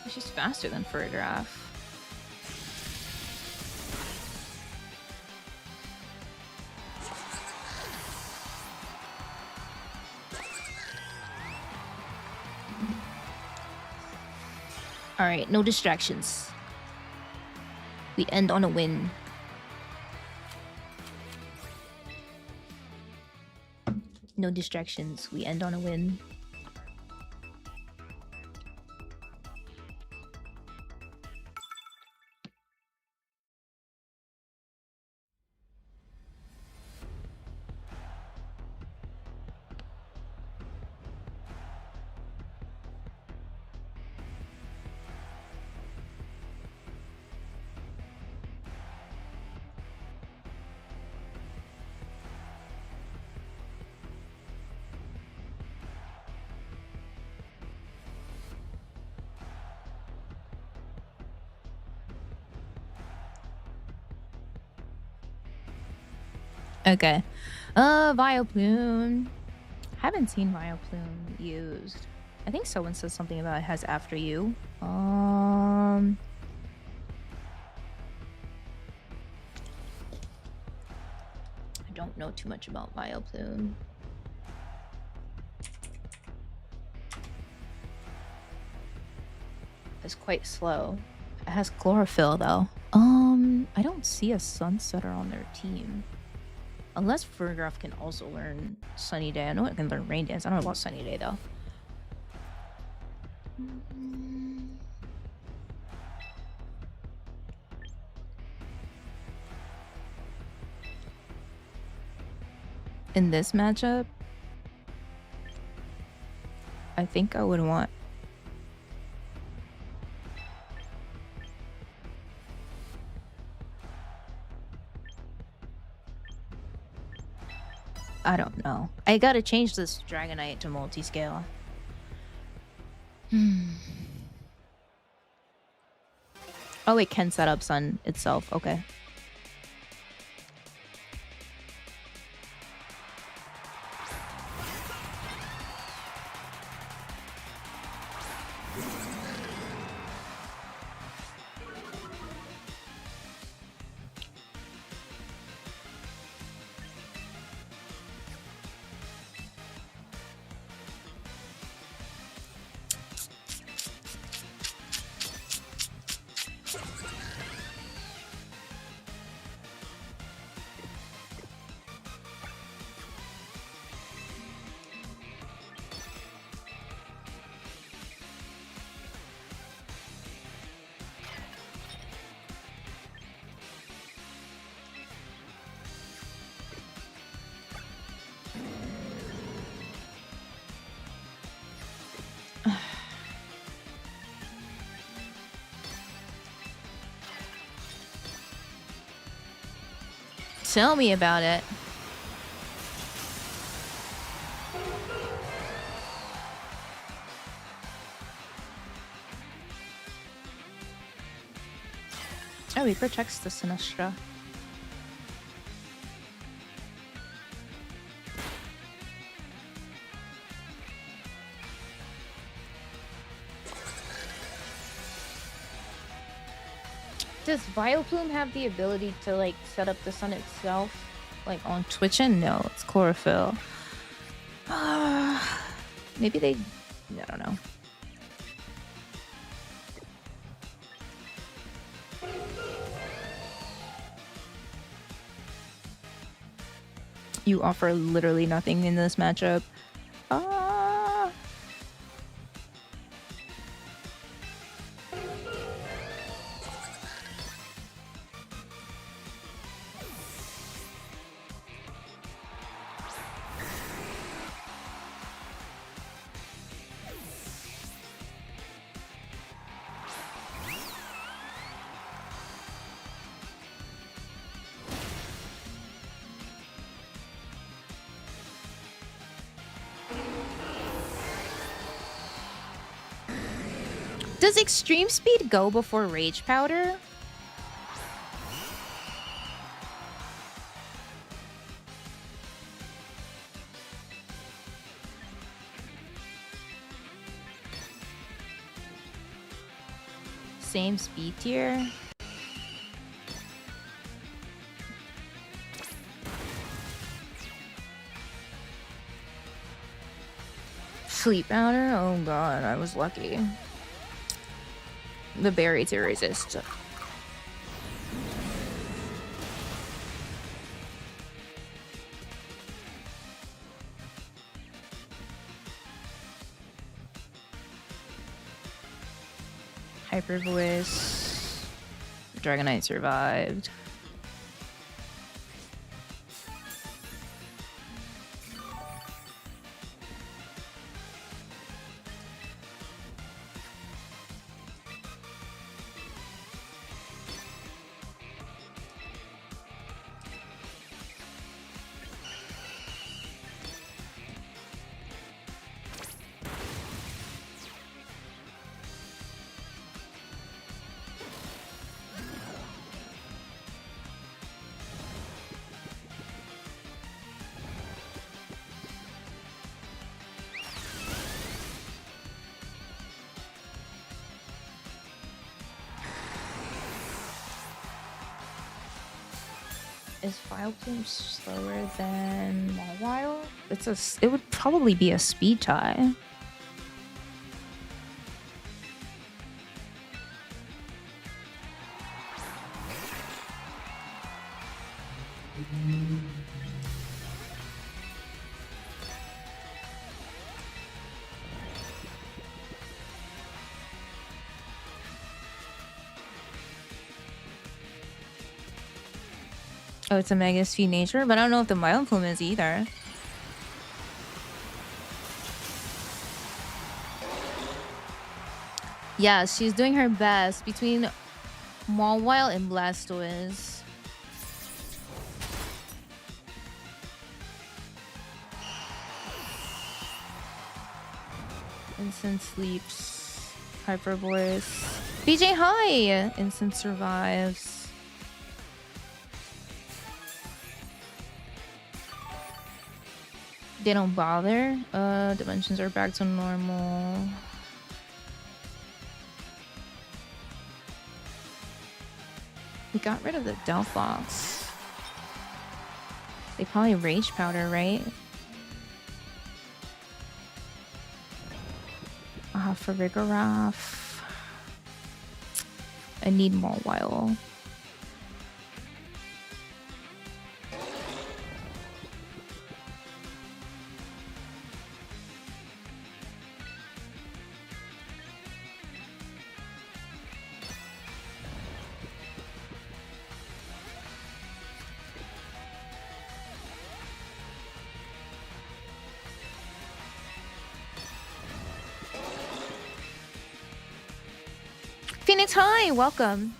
Speaker 1: She's faster than Rigorath. Alright, no distractions. We end on a win. No distractions. We end on a win. Okay. Vileplume. Haven't seen Vileplume used. I think someone says something about it has after you. I don't know too much about Vileplume. It's quite slow. It has chlorophyll though. I don't see a Sunsetter on their team. Unless Fergraf can also learn Sunny Day. I know it can learn Rain Dance. I don't know about Sunny Day though. In this matchup, I think I would want... I don't know. I gotta change this Dragonite to multi-scale. Oh, it can set up Sun itself. Okay. Tell me about it. Oh, he protects the Sinistcha. Does Vileplume have the ability to like set up the sun itself, like on Twitchin? No, it's chlorophyll. Maybe they... I don't know. You offer literally nothing in this matchup. Does Extreme Speed go before Rage Powder? Same speed tier? Sleep Powder? Oh god, I was lucky. The berry to resist. Hyper Voice. Dragonite survived. Is Vileplume slower than Mawile? It would probably be a speed tie. Oh, it's a Mega Speed nature, but I don't know if the Vileplume is either. Yeah, she's doing her best between Mawile and Blastoise. Instant sleeps. Hyper Voice. BJ, hi! Instant survives. They don't bother. Dimensions are back to normal. We got rid of the Delphox. They probably Rage Powder, right? For Vigoroth. I need Mawile. Phoenix, hi! Welcome.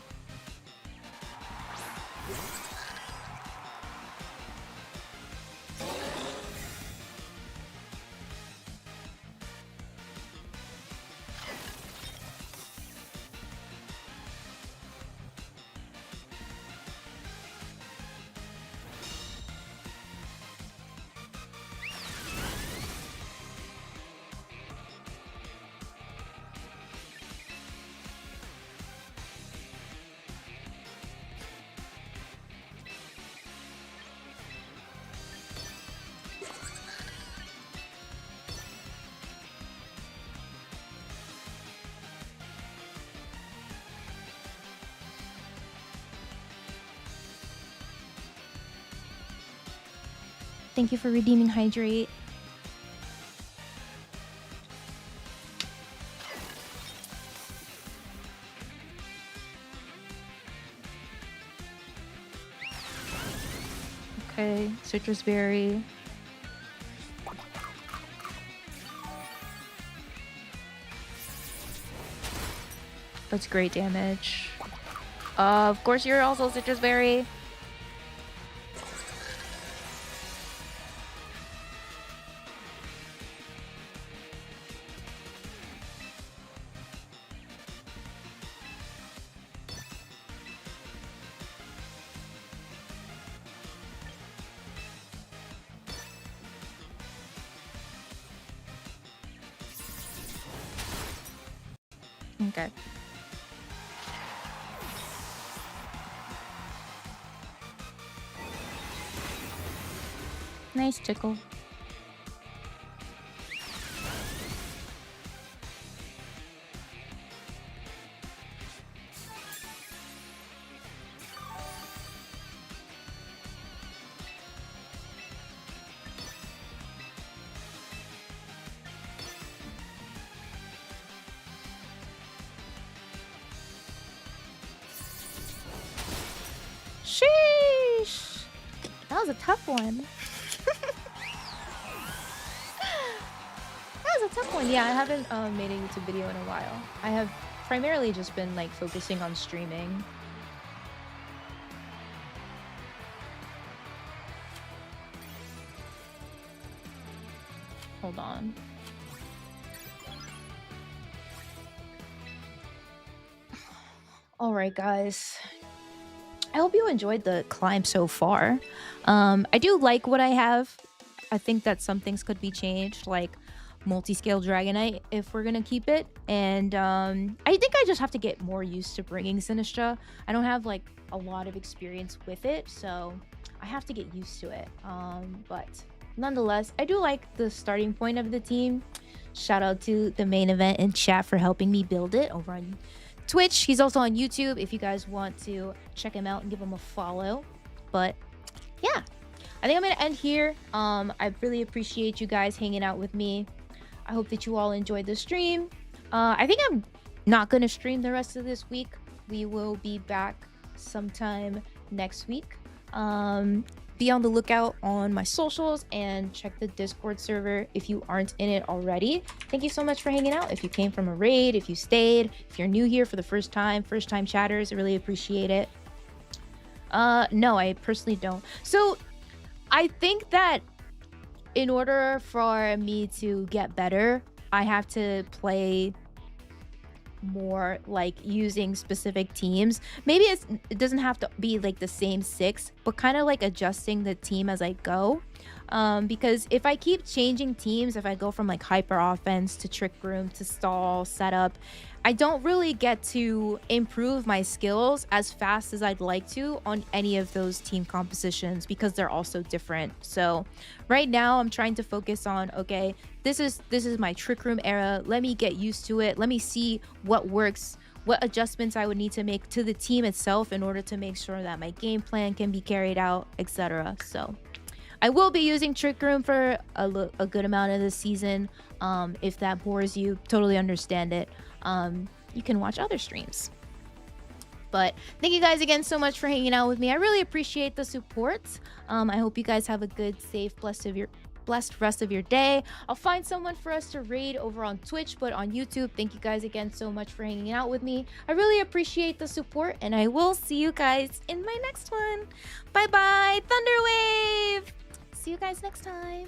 Speaker 1: Thank you for redeeming Hydrate. Okay, Citrus Berry. That's great damage. Of course, you're also Citrus Berry. Okay. Nice tickle. Sheesh! That was a tough one. That was a tough one. Yeah, I haven't made a YouTube video in a while. I have primarily just been like focusing on streaming. Hold on. All right, guys. I hope you enjoyed the climb so far. I do like what I have. I think that some things could be changed, like multi-scale Dragonite, if we're gonna keep it. And I think I just have to get more used to bringing Sinistra. I don't have like a lot of experience with it, so I have to get used to it. But nonetheless, I do like the starting point of the team. Shout out to the main event in chat for helping me build it over on Twitch. He's also on YouTube if you guys want to check him out and give him a follow. But yeah, I think I'm gonna end here. I really appreciate you guys hanging out with me. I hope that you all enjoyed the stream. I think I'm not gonna stream the rest of this week. We will be back sometime next week. Be on the lookout on my socials and check the Discord server if you aren't in it already. Thank you so much for hanging out. If you came from a raid, if you stayed, if you're new here for the first time chatters, I really appreciate it. No, I personally don't. So I think that in order for me to get better, I have to play more like using specific teams. Maybe it doesn't have to be like the same 6, but kind of like adjusting the team as I go, because if I keep changing teams, if I go from like hyper offense to trick room to stall setup, I don't really get to improve my skills as fast as I'd like to on any of those team compositions because they're also different. So right now I'm trying to focus on, okay, this is my trick room era. Let me get used to it. Let me see what works, what adjustments I would need to make to the team itself in order to make sure that my game plan can be carried out, etc. So I will be using trick room for a good amount of this season. If that bores you, totally understand it. You can watch other streams. But thank you guys again so much for hanging out with me. I really appreciate the support. I hope you guys have a good, safe, blessed rest of your day. I'll find someone for us to raid over on Twitch, but on YouTube, thank you guys again so much for hanging out with me. I really appreciate the support, and I will see you guys in my next one. Bye bye, Thunderwave. See you guys next time.